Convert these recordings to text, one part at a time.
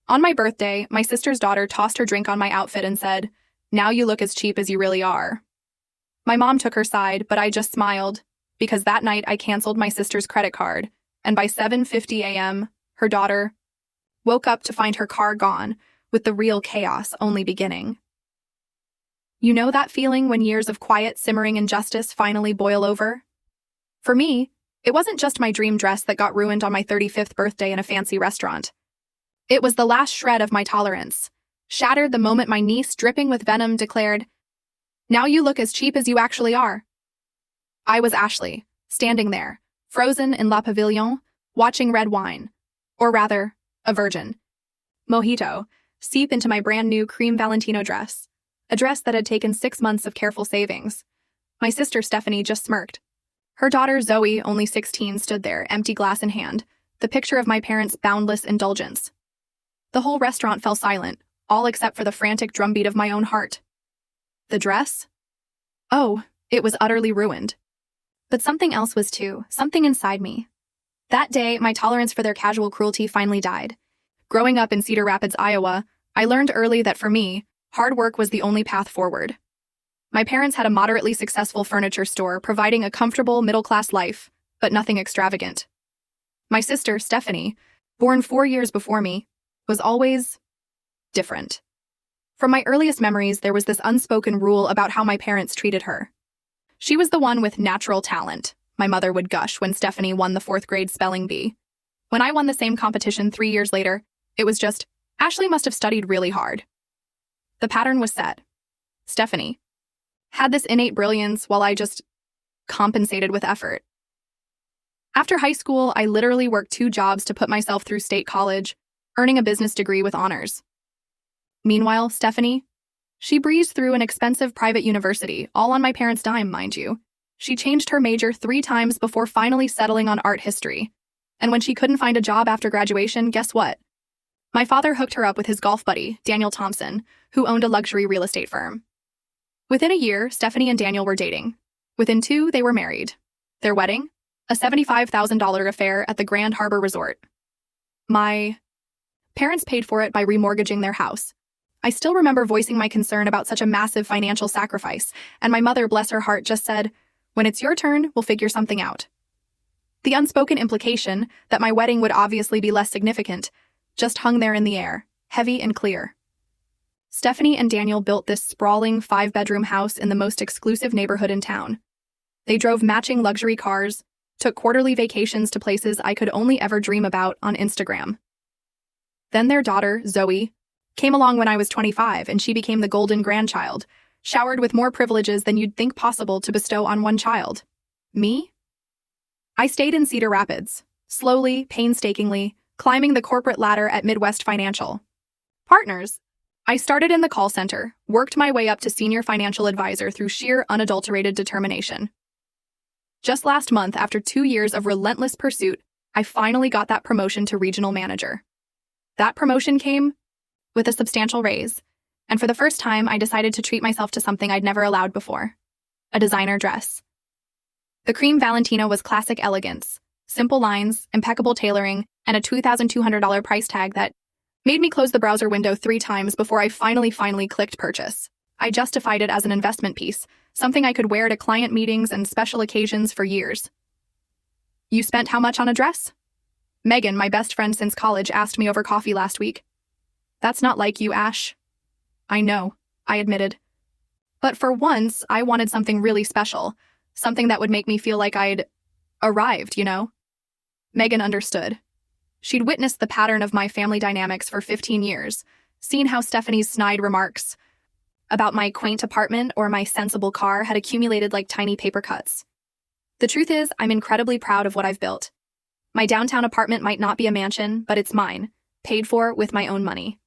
On my birthday, my sister's daughter tossed her drink on my outfit and said, "Now you look as cheap as you really are." My mom took her side, but I just smiled, because that night I canceled my sister's credit card, and by 7:50 a.m., her daughter woke up to find her car gone, with the real chaos only beginning. You know that feeling when years of quiet, simmering injustice finally boil over? For me, it wasn't just my dream dress that got ruined on my 35th birthday in a fancy restaurant. It was the last shred of my tolerance, shattered the moment my niece, dripping with venom, declared, "Now you look as cheap as you actually are." I was Ashley, standing there, frozen in La Pavilion, watching red wine, or rather, a virgin mojito, seep into my brand new cream Valentino dress, a dress that had taken 6 months of careful savings. My sister Stephanie just smirked. Her daughter Zoe, only 16, stood there, empty glass in hand, the picture of my parents' boundless indulgence. The whole restaurant fell silent, all except for the frantic drumbeat of my own heart. The dress? Oh, it was utterly ruined. But something else was too, something inside me. That day, my tolerance for their casual cruelty finally died. Growing up in Cedar Rapids, Iowa, I learned early that for me, hard work was the only path forward. My parents had a moderately successful furniture store providing a comfortable middle-class life, but nothing extravagant. My sister, Stephanie, born 4 years before me, was always different. From my earliest memories, there was this unspoken rule about how my parents treated her. She was the one with natural talent, my mother would gush when Stephanie won the 4th grade spelling bee. When I won the same competition 3 years later, it was just, Ashley must have studied really hard. The pattern was set. Stephanie had this innate brilliance while I just compensated with effort. After high school, I literally worked 2 jobs to put myself through state college, earning a business degree with honors. Meanwhile, Stephanie, she breezed through an expensive private university, all on my parents' dime, mind you. She changed her major 3 times before finally settling on art history. And when she couldn't find a job after graduation, guess what? My father hooked her up with his golf buddy, Daniel Thompson, who owned a luxury real estate firm. Within a year, Stephanie and Daniel were dating. Within 2, they were married. Their wedding? A $75,000 affair at the Grand Harbor Resort. My parents paid for it by remortgaging their house. I still remember voicing my concern about such a massive financial sacrifice, and my mother, bless her heart, just said, "When it's your turn, we'll figure something out." The unspoken implication that my wedding would obviously be less significant just hung there in the air, heavy and clear. Stephanie and Daniel built this sprawling 5-bedroom house in the most exclusive neighborhood in town. They drove matching luxury cars, took quarterly vacations to places I could only ever dream about on Instagram. Then their daughter, Zoe, came along when I was 25, and she became the golden grandchild, showered with more privileges than you'd think possible to bestow on one child. Me? I stayed in Cedar Rapids, slowly, painstakingly, climbing the corporate ladder at Midwest Financial Partners. I started in the call center, worked my way up to senior financial advisor through sheer, unadulterated determination. Just last month, after 2 years of relentless pursuit, I finally got that promotion to regional manager. That promotion came with a substantial raise, and for the first time, I decided to treat myself to something I'd never allowed before: a designer dress. The cream Valentino was classic elegance, simple lines, impeccable tailoring, and a $2,200 price tag that made me close the browser window 3 times before I finally clicked purchase. I justified it as an investment piece, something I could wear to client meetings and special occasions for years. "You spent how much on a dress?" Megan, my best friend since college, asked me over coffee last week. "That's not like you, Ash." "I know," I admitted. But for once, I wanted something really special, something that would make me feel like I'd arrived, you know? Megan understood. She'd witnessed the pattern of my family dynamics for 15 years, seen how Stephanie's snide remarks about my quaint apartment or my sensible car had accumulated like tiny paper cuts. The truth is, I'm incredibly proud of what I've built. My downtown apartment might not be a mansion, but it's mine, paid for with my own money.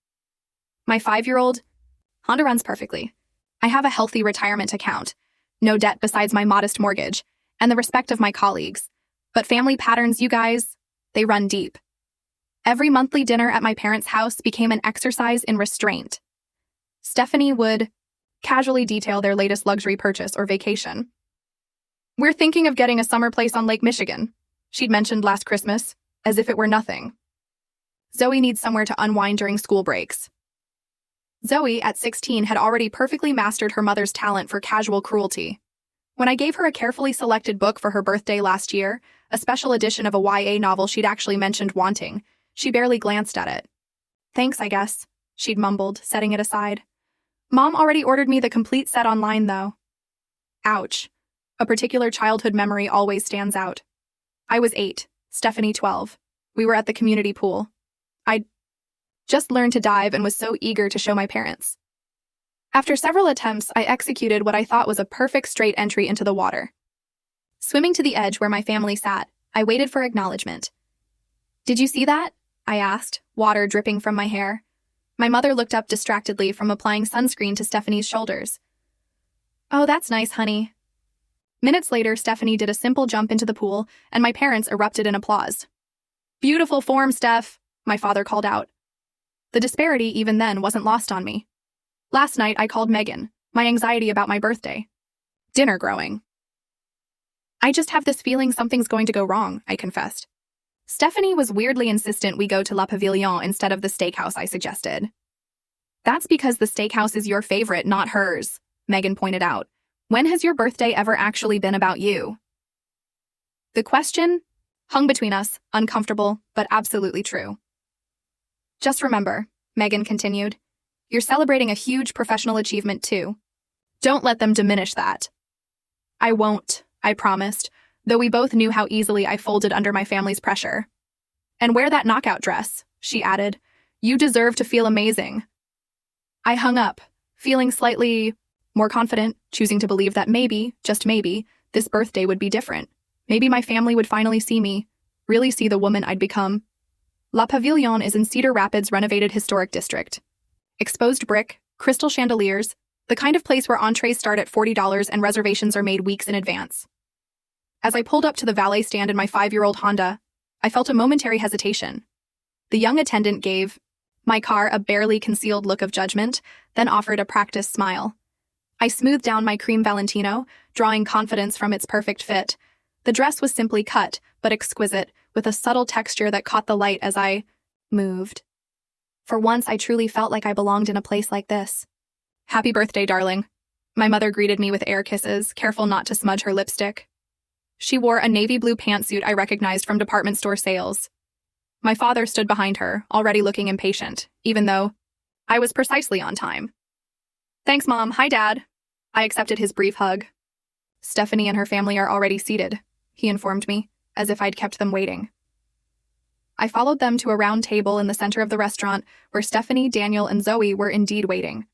My 5-year-old Honda runs perfectly. I have a healthy retirement account, no debt besides my modest mortgage, and the respect of my colleagues. But family patterns, you guys, they run deep. Every monthly dinner at my parents' house became an exercise in restraint. Stephanie would casually detail their latest luxury purchase or vacation. "We're thinking of getting a summer place on Lake Michigan," she'd mentioned last Christmas, as if it were nothing. Zoe needs somewhere to unwind during school breaks. Zoe, at 16, had already perfectly mastered her mother's talent for casual cruelty. When I gave her a carefully selected book for her birthday last year, a special edition of a YA novel she'd actually mentioned wanting, she barely glanced at it. "Thanks, I guess," she'd mumbled, setting it aside. "Mom already ordered me the complete set online, though." Ouch. A particular childhood memory always stands out. I was 8, Stephanie 12. We were at the community pool. I'd just learned to dive and was so eager to show my parents. After several attempts, I executed what I thought was a perfect straight entry into the water. Swimming to the edge where my family sat, I waited for acknowledgement. "Did you see that?" I asked, water dripping from my hair. My mother looked up distractedly from applying sunscreen to Stephanie's shoulders. "Oh, that's nice, honey." Minutes later, Stephanie did a simple jump into the pool, and my parents erupted in applause. "Beautiful form, Steph," my father called out. The disparity even then wasn't lost on me. Last night, I called Megan, my anxiety about my birthday. Dinner growing. "I just have this feeling something's going to go wrong," I confessed. Stephanie was weirdly insistent we go to La Pavilion instead of the steakhouse I suggested. "That's because the steakhouse is your favorite, not hers," Megan pointed out. "When has your birthday ever actually been about you?" The question hung between us, uncomfortable, but absolutely true. "Just remember," Megan continued, "you're celebrating a huge professional achievement too. Don't let them diminish that." "I won't," I promised, though we both knew how easily I folded under my family's pressure. "And wear that knockout dress," she added. "You deserve to feel amazing." I hung up, feeling slightly more confident, choosing to believe that maybe, just maybe, this birthday would be different. Maybe my family would finally see me, really see the woman I'd become. La Pavilion is in Cedar Rapids' renovated historic district. Exposed brick, crystal chandeliers, the kind of place where entrees start at $40 and reservations are made weeks in advance. As I pulled up to the valet stand in my 5-year-old Honda, I felt a momentary hesitation. The young attendant gave my car a barely concealed look of judgment, then offered a practiced smile. I smoothed down my cream Valentino, drawing confidence from its perfect fit. The dress was simply cut, but exquisite, with a subtle texture that caught the light as I moved. For once, I truly felt like I belonged in a place like this. "Happy birthday, darling." My mother greeted me with air kisses, careful not to smudge her lipstick. She wore a navy blue pantsuit I recognized from department store sales. My father stood behind her, already looking impatient, even though I was precisely on time. "Thanks, Mom. Hi, Dad." I accepted his brief hug. "Stephanie and her family are already seated," he informed me, as if I'd kept them waiting. I followed them to a round table in the center of the restaurant where Stephanie, Daniel, and Zoe were indeed waiting.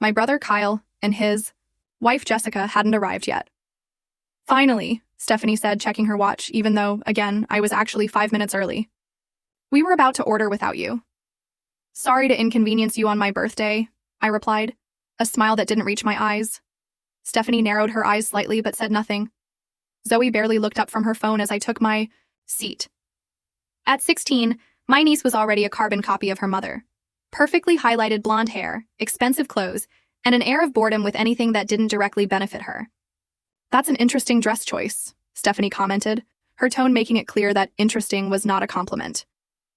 My brother Kyle and his wife Jessica hadn't arrived yet. "Finally," Stephanie said, checking her watch, even though, again, I was actually 5 minutes early. "We were about to order without you." "Sorry to inconvenience you on my birthday," I replied, a smile that didn't reach my eyes. Stephanie narrowed her eyes slightly but said nothing. Zoe barely looked up from her phone as I took my seat. At 16, my niece was already a carbon copy of her mother. Perfectly highlighted blonde hair, expensive clothes, and an air of boredom with anything that didn't directly benefit her. "That's an interesting dress choice," Stephanie commented, her tone making it clear that interesting was not a compliment.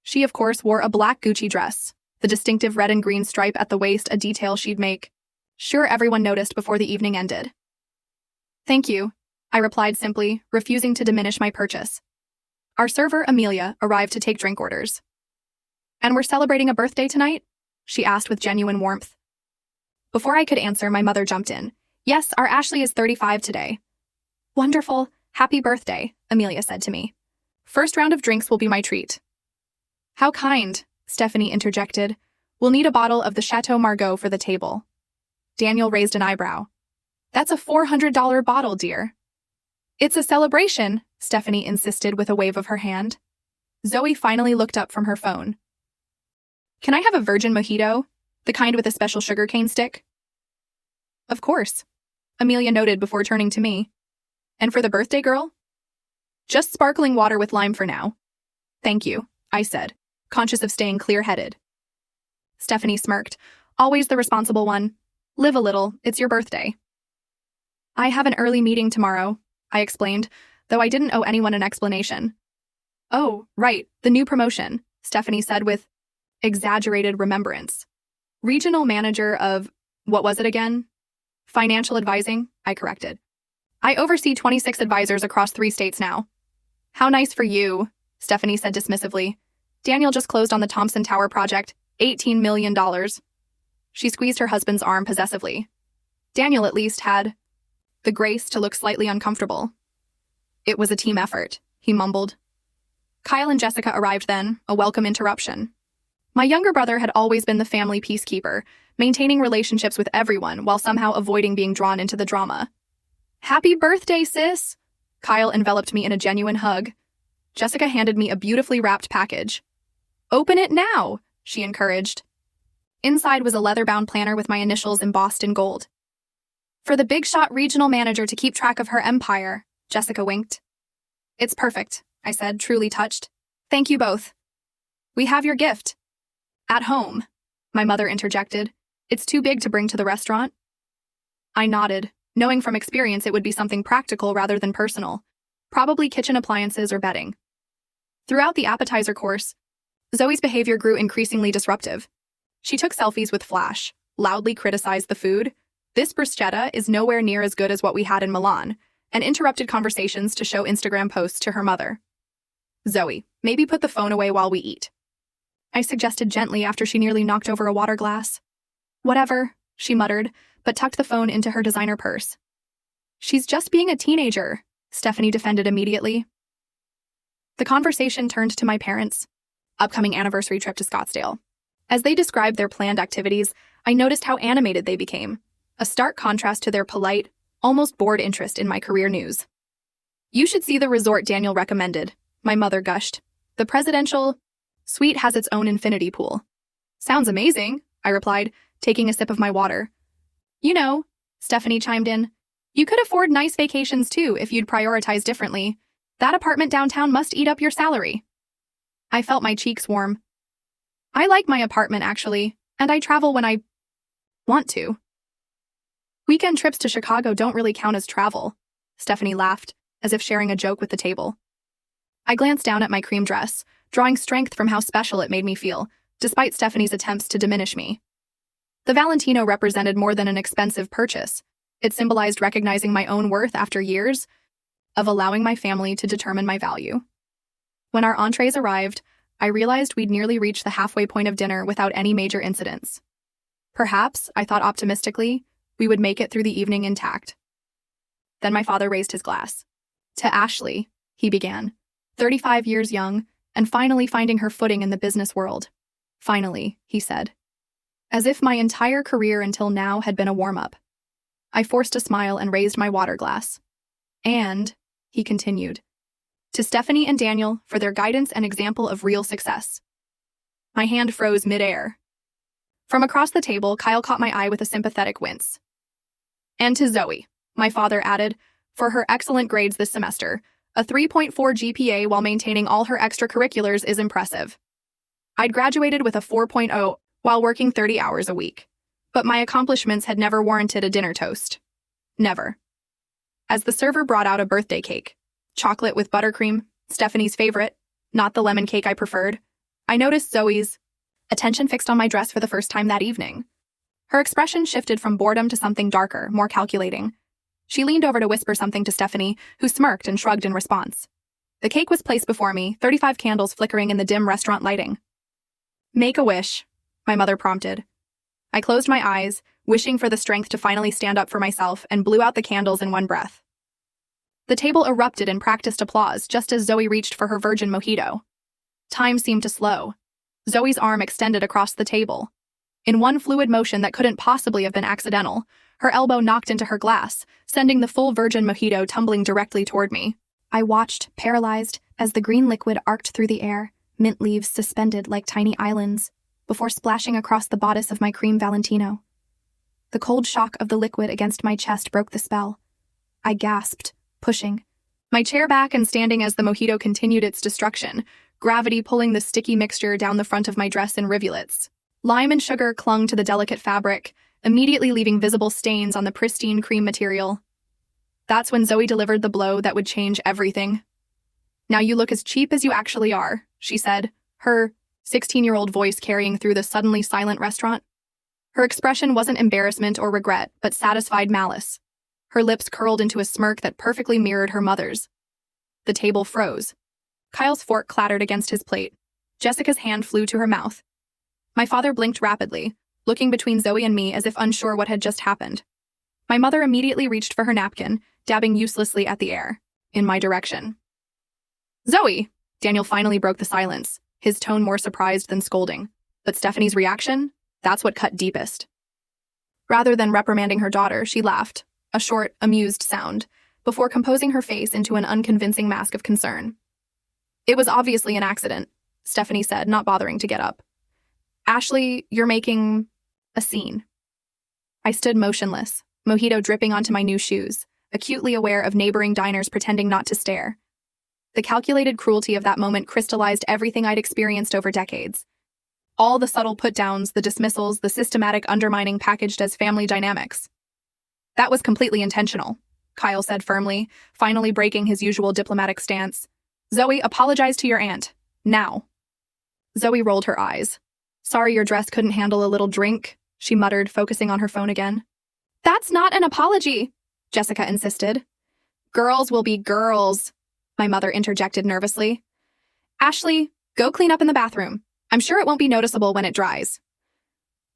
She, of course, wore a black Gucci dress, the distinctive red and green stripe at the waist a detail she'd make sure everyone noticed before the evening ended. "Thank you," I replied simply, refusing to diminish my purchase. Our server, Amelia, arrived to take drink orders. "And we're celebrating a birthday tonight?" she asked with genuine warmth. Before I could answer, my mother jumped in. "Yes, our Ashley is 35 today." "Wonderful. Happy birthday," Amelia said to me. "First round of drinks will be my treat." "How kind," Stephanie interjected. "We'll need a bottle of the Chateau Margaux for the table." Daniel raised an eyebrow. "That's a $400 bottle, dear." "It's a celebration," Stephanie insisted with a wave of her hand. Zoe finally looked up from her phone. "Can I have a virgin mojito? The kind with a special sugarcane stick?" "Of course," Amelia noted before turning to me. "And for the birthday girl?" "Just sparkling water with lime for now." "Thank you," I said, conscious of staying clear-headed. Stephanie smirked. "Always the responsible one. Live a little, it's your birthday." "I have an early meeting tomorrow," I explained, though I didn't owe anyone an explanation. "Oh, right, the new promotion," Stephanie said with exaggerated remembrance. Regional manager of, what was it again? Financial advising, I corrected. I oversee 26 advisors across 3 states now. How nice for you, Stephanie said dismissively. Daniel just closed on the Thompson Tower project, $18 million. She squeezed her husband's arm possessively. Daniel at least had the grace to look slightly uncomfortable. It was a team effort, he mumbled. Kyle and Jessica arrived then, a welcome interruption. My younger brother had always been the family peacekeeper, maintaining relationships with everyone while somehow avoiding being drawn into the drama. Happy birthday, sis! Kyle enveloped me in a genuine hug. Jessica handed me a beautifully wrapped package. Open it now, she encouraged. Inside was a leather-bound planner with my initials embossed in gold. For the big shot regional manager to keep track of her empire, Jessica winked. It's perfect, I said, truly touched. Thank you both. We have your gift. At home, my mother interjected. It's too big to bring to the restaurant. I nodded, knowing from experience it would be something practical rather than personal, probably kitchen appliances or bedding. Throughout the appetizer course, Zoe's behavior grew increasingly disruptive. She took selfies with Flash, loudly criticized the food. This bruschetta is nowhere near as good as what we had in Milan, and interrupted conversations to show Instagram posts to her mother. Zoe, maybe put the phone away while we eat. I suggested gently after she nearly knocked over a water glass. Whatever, she muttered, but tucked the phone into her designer purse. She's just being a teenager, Stephanie defended immediately. The conversation turned to my parents' upcoming anniversary trip to Scottsdale. As they described their planned activities, I noticed how animated they became, a stark contrast to their polite, almost bored interest in my career news. You should see the resort Daniel recommended, my mother gushed. The presidential suite has its own infinity pool. Sounds amazing, I replied, taking a sip of my water. You know, Stephanie chimed in, you could afford nice vacations too if you'd prioritize differently. That apartment downtown must eat up your salary. I felt my cheeks warm. I like my apartment, actually, and I travel when I want to. Weekend trips to Chicago don't really count as travel, Stephanie laughed, as if sharing a joke with the table. I glanced down at my cream dress, drawing strength from how special it made me feel, despite Stephanie's attempts to diminish me. The Valentino represented more than an expensive purchase. It symbolized recognizing my own worth after years of allowing my family to determine my value. When our entrees arrived, I realized we'd nearly reached the halfway point of dinner without any major incidents. Perhaps, I thought optimistically, we would make it through the evening intact. Then my father raised his glass. To Ashley, he began, 35 years young, and finally finding her footing in the business world. Finally, he said. As if my entire career until now had been a warm-up. I forced a smile and raised my water glass. And, he continued, to Stephanie and Daniel for their guidance and example of real success. My hand froze mid-air. From across the table, Kyle caught my eye with a sympathetic wince. And to Zoe, my father added, for her excellent grades this semester. A 3.4 GPA while maintaining all her extracurriculars is impressive. I'd graduated with a 4.0 while working 30 hours a week. But my accomplishments had never warranted a dinner toast. Never. As the server brought out a birthday cake, chocolate with buttercream, Stephanie's favorite, not the lemon cake I preferred, I noticed Zoe's attention fixed on my dress for the first time that evening. Her expression shifted from boredom to something darker, more calculating. She leaned over to whisper something to Stephanie, who smirked and shrugged in response. The cake was placed before me, 35 candles flickering in the dim restaurant lighting. Make a wish, my mother prompted. I closed my eyes, wishing for the strength to finally stand up for myself, and blew out the candles in one breath. The table erupted in practiced applause just as Zoe reached for her virgin mojito. Time seemed to slow. Zoe's arm extended across the table. In one fluid motion that couldn't possibly have been accidental, her elbow knocked into her glass, sending the full virgin mojito tumbling directly toward me. I watched, paralyzed, as the green liquid arced through the air, mint leaves suspended like tiny islands, before splashing across the bodice of my cream Valentino. The cold shock of the liquid against my chest broke the spell. I gasped, pushing my chair back and standing as the mojito continued its destruction, gravity pulling the sticky mixture down the front of my dress in rivulets. Lime and sugar clung to the delicate fabric, immediately leaving visible stains on the pristine cream material. That's when Zoe delivered the blow that would change everything. Now you look as cheap as you actually are, she said, her 16-year-old voice carrying through the suddenly silent restaurant. Her expression wasn't embarrassment or regret, but satisfied malice. Her lips curled into a smirk that perfectly mirrored her mother's. The table froze. Kyle's fork clattered against his plate. Jessica's hand flew to her mouth. My father blinked rapidly, looking between Zoe and me as if unsure what had just happened. My mother immediately reached for her napkin, dabbing uselessly at the air, in my direction. "Zoe!" Daniel finally broke the silence, his tone more surprised than scolding. But Stephanie's reaction? That's what cut deepest. Rather than reprimanding her daughter, she laughed, a short, amused sound, before composing her face into an unconvincing mask of concern. "It was obviously an accident," Stephanie said, not bothering to get up. "Ashley, you're making a scene." I stood motionless, mojito dripping onto my new shoes, acutely aware of neighboring diners pretending not to stare. The calculated cruelty of that moment crystallized everything I'd experienced over decades. All the subtle put-downs, the dismissals, the systematic undermining packaged as family dynamics. "That was completely intentional," Kyle said firmly, finally breaking his usual diplomatic stance. "Zoe, apologize to your aunt. Now." Zoe rolled her eyes. "Sorry your dress couldn't handle a little drink," she muttered, focusing on her phone again. "That's not an apology," Jessica insisted. "Girls will be girls," my mother interjected nervously. "Ashley, go clean up in the bathroom. I'm sure it won't be noticeable when it dries."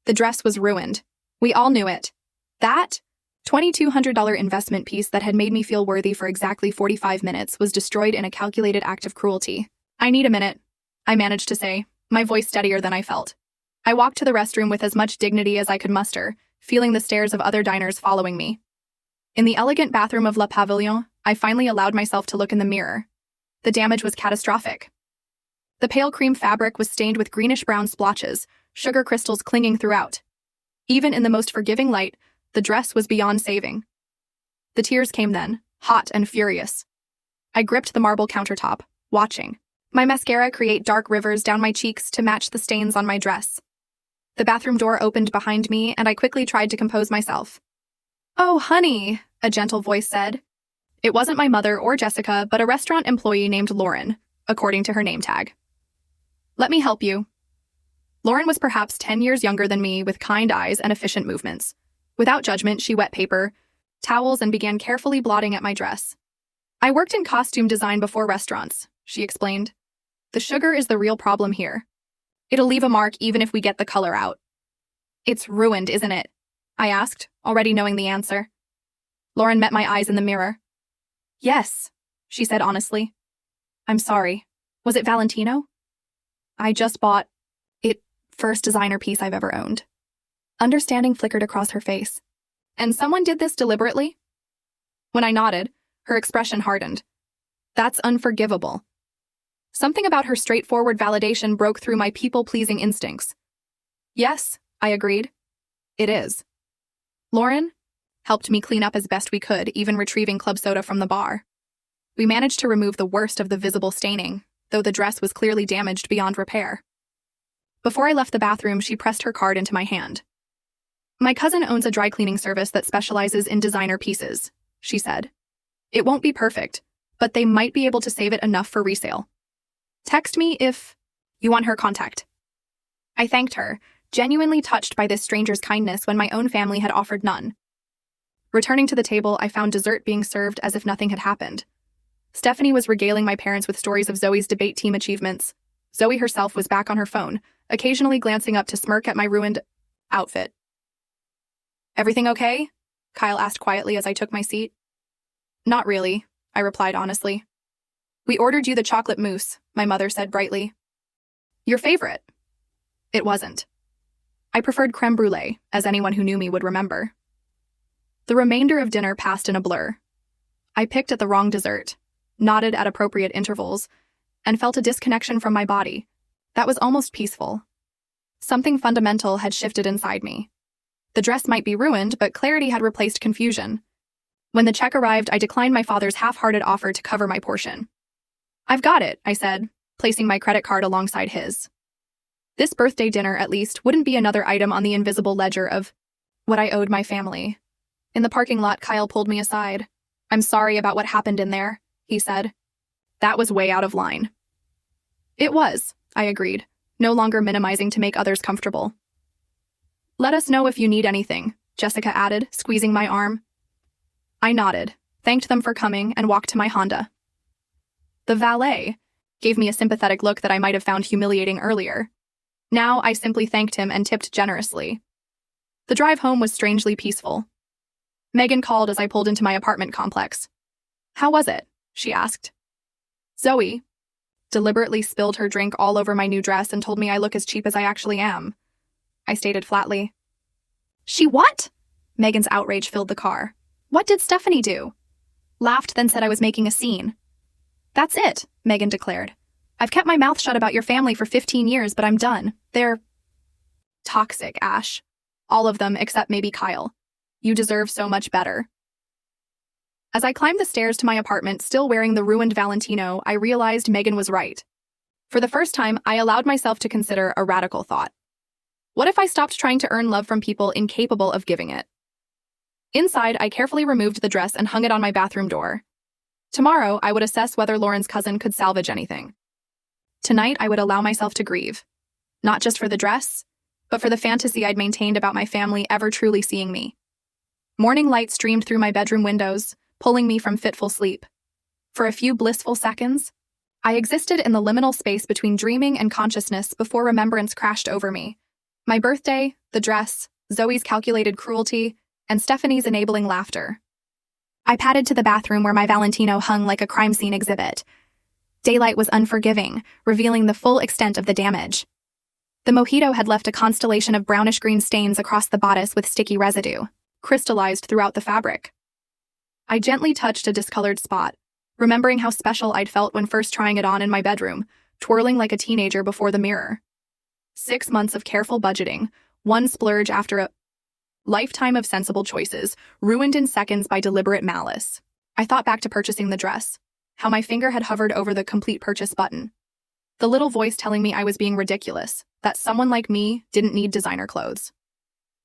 The dress was ruined. We all knew it. That $2,200 investment piece that had made me feel worthy for exactly 45 minutes was destroyed in a calculated act of cruelty. "I need a minute," I managed to say, my voice steadier than I felt. I walked to the restroom with as much dignity as I could muster, feeling the stares of other diners following me. In the elegant bathroom of Le Pavillon, I finally allowed myself to look in the mirror. The damage was catastrophic. The pale cream fabric was stained with greenish-brown splotches, sugar crystals clinging throughout. Even in the most forgiving light, the dress was beyond saving. The tears came then, hot and furious. I gripped the marble countertop, watching. My mascara create dark rivers down my cheeks to match the stains on my dress. The bathroom door opened behind me, and I quickly tried to compose myself. "Oh, honey," a gentle voice said. It wasn't my mother or Jessica, but a restaurant employee named Lauren, according to her name tag. "Let me help you." Lauren was perhaps 10 years younger than me, with kind eyes and efficient movements. Without judgment, she wet paper, towels, and began carefully blotting at my dress. "I worked in costume design before restaurants," she explained. "The sugar is the real problem here. It'll leave a mark even if we get the color out." "It's ruined, isn't it?" I asked, already knowing the answer. Lauren met my eyes in the mirror. "Yes," she said honestly. "I'm sorry. Was it Valentino?" "I just bought it, first designer piece I've ever owned." Understanding flickered across her face. "And someone did this deliberately?" When I nodded, her expression hardened. "That's unforgivable." Something about her straightforward validation broke through my people-pleasing instincts. "Yes," I agreed. "It is." Lauren helped me clean up as best we could, even retrieving club soda from the bar. We managed to remove the worst of the visible staining, though the dress was clearly damaged beyond repair. Before I left the bathroom, she pressed her card into my hand. "My cousin owns a dry cleaning service that specializes in designer pieces," she said. "It won't be perfect, but they might be able to save it enough for resale. Text me if you want her contact." I thanked her, genuinely touched by this stranger's kindness when my own family had offered none. Returning to the table, I found dessert being served as if nothing had happened. Stephanie was regaling my parents with stories of Zoe's debate team achievements. Zoe herself was back on her phone, occasionally glancing up to smirk at my ruined outfit. "Everything okay?" Kyle asked quietly as I took my seat. "Not really," I replied honestly. "We ordered you the chocolate mousse," my mother said brightly. "Your favorite?" It wasn't. I preferred creme brulee, as anyone who knew me would remember. The remainder of dinner passed in a blur. I picked at the wrong dessert, nodded at appropriate intervals, and felt a disconnection from my body. That was almost peaceful. Something fundamental had shifted inside me. The dress might be ruined, but clarity had replaced confusion. When the check arrived, I declined my father's half-hearted offer to cover my portion. "I've got it," I said, placing my credit card alongside his. This birthday dinner, at least, wouldn't be another item on the invisible ledger of what I owed my family. In the parking lot, Kyle pulled me aside. "I'm sorry about what happened in there," he said. "That was way out of line." It was, I agreed, no longer minimizing to make others comfortable. "Let us know if you need anything," Jessica added, squeezing my arm. I nodded, thanked them for coming, and walked to my Honda. The valet gave me a sympathetic look that I might have found humiliating earlier. Now I simply thanked him and tipped generously. The drive home was strangely peaceful. Megan called as I pulled into my apartment complex. "How was it?" she asked. Zoe deliberately spilled her drink all over my new dress and told me I look as cheap as I actually am, I stated flatly. "She what?" Megan's outrage filled the car. "What did Stephanie do?" Laughed, then said I was making a scene. "That's it," Megan declared. "I've kept my mouth shut about your family for 15 years, but I'm done. They're toxic, Ash. All of them except maybe Kyle. You deserve so much better." As I climbed the stairs to my apartment, still wearing the ruined Valentino, I realized Megan was right. For the first time, I allowed myself to consider a radical thought. What if I stopped trying to earn love from people incapable of giving it? Inside, I carefully removed the dress and hung it on my bathroom door. Tomorrow, I would assess whether Lauren's cousin could salvage anything. Tonight, I would allow myself to grieve. Not just for the dress, but for the fantasy I'd maintained about my family ever truly seeing me. Morning light streamed through my bedroom windows, pulling me from fitful sleep. For a few blissful seconds, I existed in the liminal space between dreaming and consciousness before remembrance crashed over me. My birthday, the dress, Zoe's calculated cruelty, and Stephanie's enabling laughter. I padded to the bathroom where my Valentino hung like a crime scene exhibit. Daylight was unforgiving, revealing the full extent of the damage. The mojito had left a constellation of brownish-green stains across the bodice with sticky residue, crystallized throughout the fabric. I gently touched a discolored spot, remembering how special I'd felt when first trying it on in my bedroom, twirling like a teenager before the mirror. 6 months of careful budgeting, one splurge after a lifetime of sensible choices, ruined in seconds by deliberate malice. I thought back to purchasing the dress, how my finger had hovered over the complete purchase button. The little voice telling me I was being ridiculous, that someone like me didn't need designer clothes.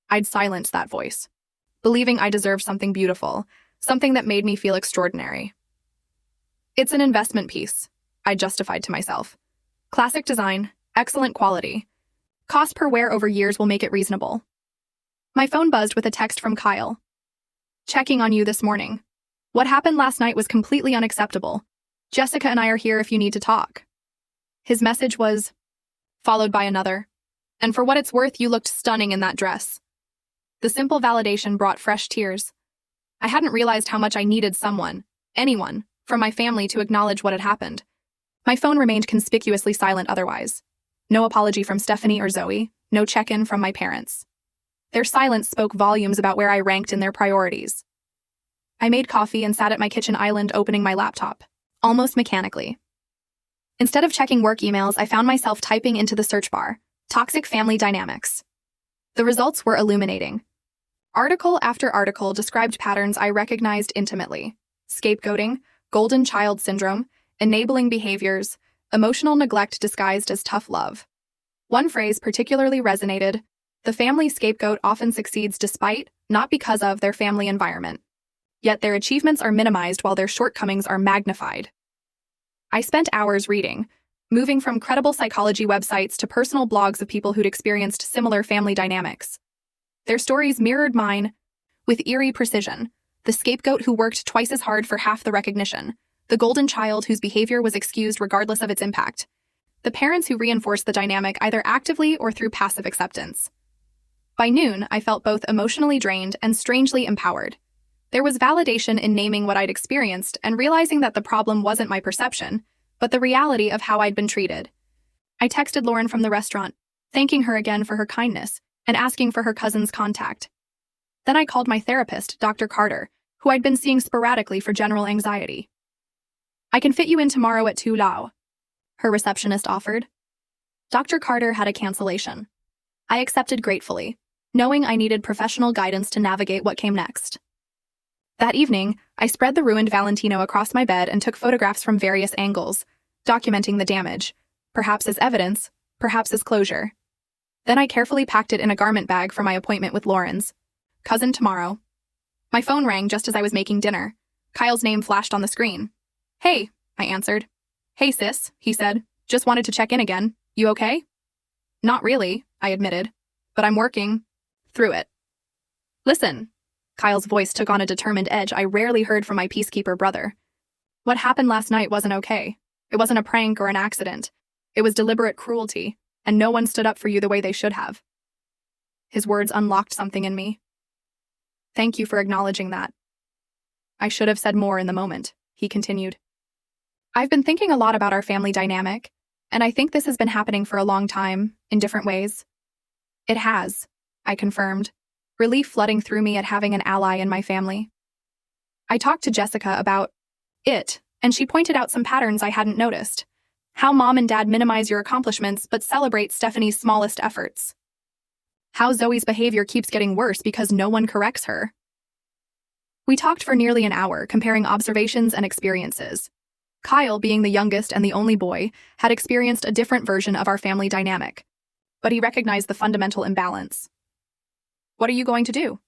I'd silenced that voice, believing I deserved something beautiful, something that made me feel extraordinary. "It's an investment piece," I justified to myself. "Classic design, excellent quality. Cost per wear over years will make it reasonable." My phone buzzed with a text from Kyle. "Checking on you this morning. What happened last night was completely unacceptable. Jessica and I are here if you need to talk." His message was followed by another. "And for what it's worth, you looked stunning in that dress." The simple validation brought fresh tears. I hadn't realized how much I needed someone, anyone, from my family to acknowledge what had happened. My phone remained conspicuously silent otherwise. No apology from Stephanie or Zoe, no check-in from my parents. Their silence spoke volumes about where I ranked in their priorities. I made coffee and sat at my kitchen island opening my laptop, almost mechanically. Instead of checking work emails, I found myself typing into the search bar, "toxic family dynamics." The results were illuminating. Article after article described patterns I recognized intimately: scapegoating, golden child syndrome, enabling behaviors, emotional neglect disguised as tough love. One phrase particularly resonated: the family scapegoat often succeeds despite, not because of, their family environment. Yet their achievements are minimized while their shortcomings are magnified. I spent hours reading, moving from credible psychology websites to personal blogs of people who'd experienced similar family dynamics. Their stories mirrored mine with eerie precision: the scapegoat who worked twice as hard for half the recognition, the golden child whose behavior was excused regardless of its impact, the parents who reinforced the dynamic either actively or through passive acceptance. By noon, I felt both emotionally drained and strangely empowered. There was validation in naming what I'd experienced and realizing that the problem wasn't my perception, but the reality of how I'd been treated. I texted Lauren from the restaurant, thanking her again for her kindness and asking for her cousin's contact. Then I called my therapist, Dr. Carter, who I'd been seeing sporadically for general anxiety. "I can fit you in tomorrow at 2 Lao," her receptionist offered. Dr. Carter had a cancellation. I accepted gratefully, knowing I needed professional guidance to navigate what came next. That evening, I spread the ruined Valentino across my bed and took photographs from various angles, documenting the damage, perhaps as evidence, perhaps as closure. Then I carefully packed it in a garment bag for my appointment with Lauren's cousin tomorrow. My phone rang just as I was making dinner. Kyle's name flashed on the screen. "Hey," I answered. "Hey sis," he said. "Just wanted to check in again. You okay?" Not really, I admitted, but I'm working through it. Listen, Kyle's voice took on a determined edge I rarely heard from my peacekeeper brother. What happened last night wasn't okay. It wasn't a prank or an accident. It was deliberate cruelty, and no one stood up for you the way they should have. His words unlocked something in me. Thank you for acknowledging that. I should have said more in the moment, he continued. I've been thinking a lot about our family dynamic, and I think this has been happening for a long time, in different ways. It has, I confirmed, relief flooding through me at having an ally in my family. I talked to Jessica about it, and she pointed out some patterns I hadn't noticed. How Mom and Dad minimize your accomplishments but celebrate Stephanie's smallest efforts. How Zoe's behavior keeps getting worse because no one corrects her. We talked for nearly an hour, comparing observations and experiences. Kyle, being the youngest and the only boy, had experienced a different version of our family dynamic, but he recognized the fundamental imbalance. What are you going to do?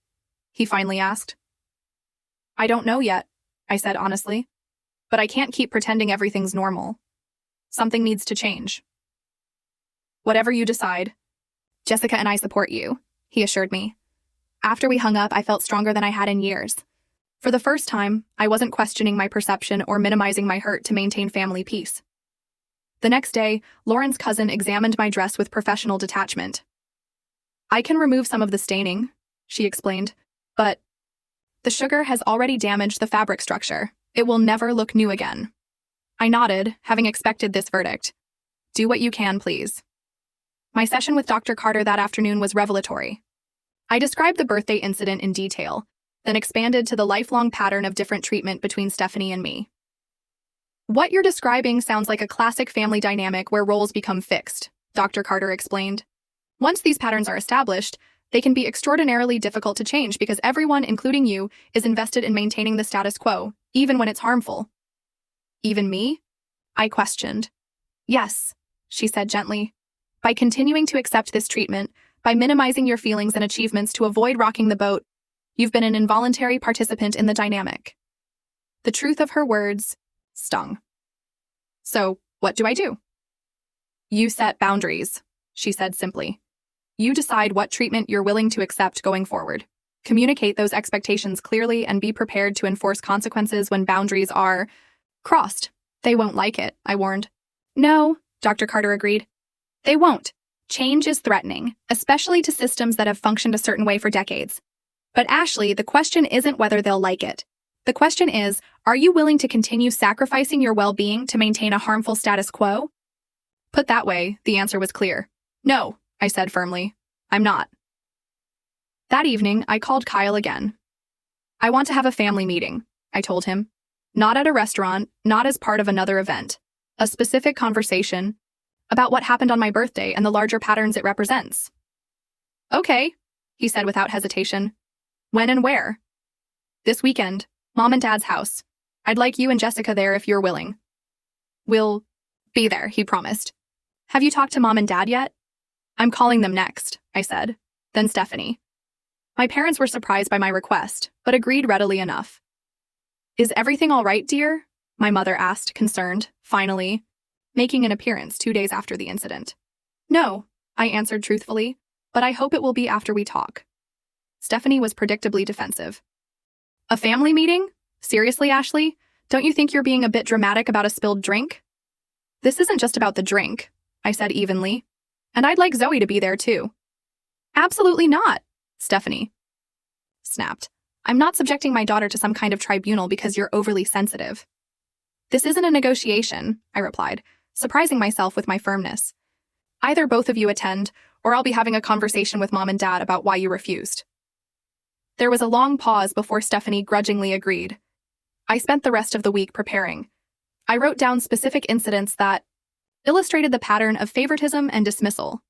He finally asked. I don't know yet, I said honestly, but I can't keep pretending everything's normal. Something needs to change. Whatever you decide. Jessica and I support you, he assured me. After we hung up, I felt stronger than I had in years. For the first time, I wasn't questioning my perception or minimizing my hurt to maintain family peace. The next day, Lauren's cousin examined my dress with professional detachment. I can remove some of the staining, she explained, but the sugar has already damaged the fabric structure. It will never look new again. I nodded, having expected this verdict. Do what you can, please. My session with Dr. Carter that afternoon was revelatory. I described the birthday incident in detail, then expanded to the lifelong pattern of different treatment between Stephanie and me. What you're describing sounds like a classic family dynamic where roles become fixed, Dr. Carter explained. Once these patterns are established, they can be extraordinarily difficult to change because everyone, including you, is invested in maintaining the status quo, even when it's harmful. Even me? I questioned. Yes, she said gently. By continuing to accept this treatment, by minimizing your feelings and achievements to avoid rocking the boat, you've been an involuntary participant in the dynamic. The truth of her words stung. So, what do I do? You set boundaries, she said simply. You decide what treatment you're willing to accept going forward. Communicate those expectations clearly and be prepared to enforce consequences when boundaries are crossed. They won't like it, I warned. No, Dr. Carter agreed. They won't. Change is threatening, especially to systems that have functioned a certain way for decades. But Ashley, the question isn't whether they'll like it. The question is, are you willing to continue sacrificing your well-being to maintain a harmful status quo? Put that way, the answer was clear. No, I said firmly. I'm not. That evening, I called Kyle again. I want to have a family meeting, I told him. Not at a restaurant, not as part of another event. A specific conversation about what happened on my birthday and the larger patterns it represents. Okay, he said without hesitation. When and where? This weekend, Mom and Dad's house. I'd like you and Jessica there if you're willing. We'll be there, he promised. Have you talked to Mom and Dad yet? I'm calling them next, I said. Then Stephanie. My parents were surprised by my request, but agreed readily enough. Is everything all right, dear? My mother asked, concerned, finally, making an appearance 2 days after the incident. No, I answered truthfully, but I hope it will be after we talk. Stephanie was predictably defensive. A family meeting? Seriously, Ashley? Don't you think you're being a bit dramatic about a spilled drink? This isn't just about the drink, I said evenly. And I'd like Zoe to be there too. Absolutely not, Stephanie snapped. I'm not subjecting my daughter to some kind of tribunal because you're overly sensitive. This isn't a negotiation, I replied, surprising myself with my firmness. Either both of you attend, or I'll be having a conversation with Mom and Dad about why you refused. There was a long pause before Stephanie grudgingly agreed. I spent the rest of the week preparing. I wrote down specific incidents that illustrated the pattern of favoritism and dismissal.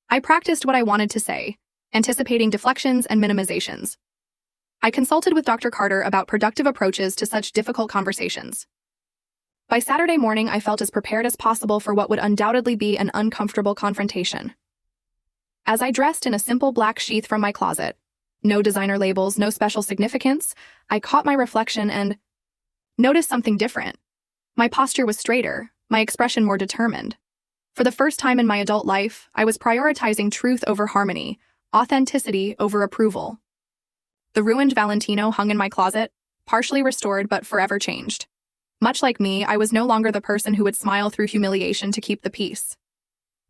I practiced what I wanted to say, anticipating deflections and minimizations. I consulted with Dr. Carter about productive approaches to such difficult conversations. By Saturday morning, I felt as prepared as possible for what would undoubtedly be an uncomfortable confrontation. As I dressed in a simple black sheath from my closet, no designer labels, no special significance, I caught my reflection and noticed something different. My posture was straighter, my expression more determined. For the first time in my adult life, I was prioritizing truth over harmony, authenticity over approval. The ruined Valentino hung in my closet, partially restored but forever changed. Much like me, I was no longer the person who would smile through humiliation to keep the peace.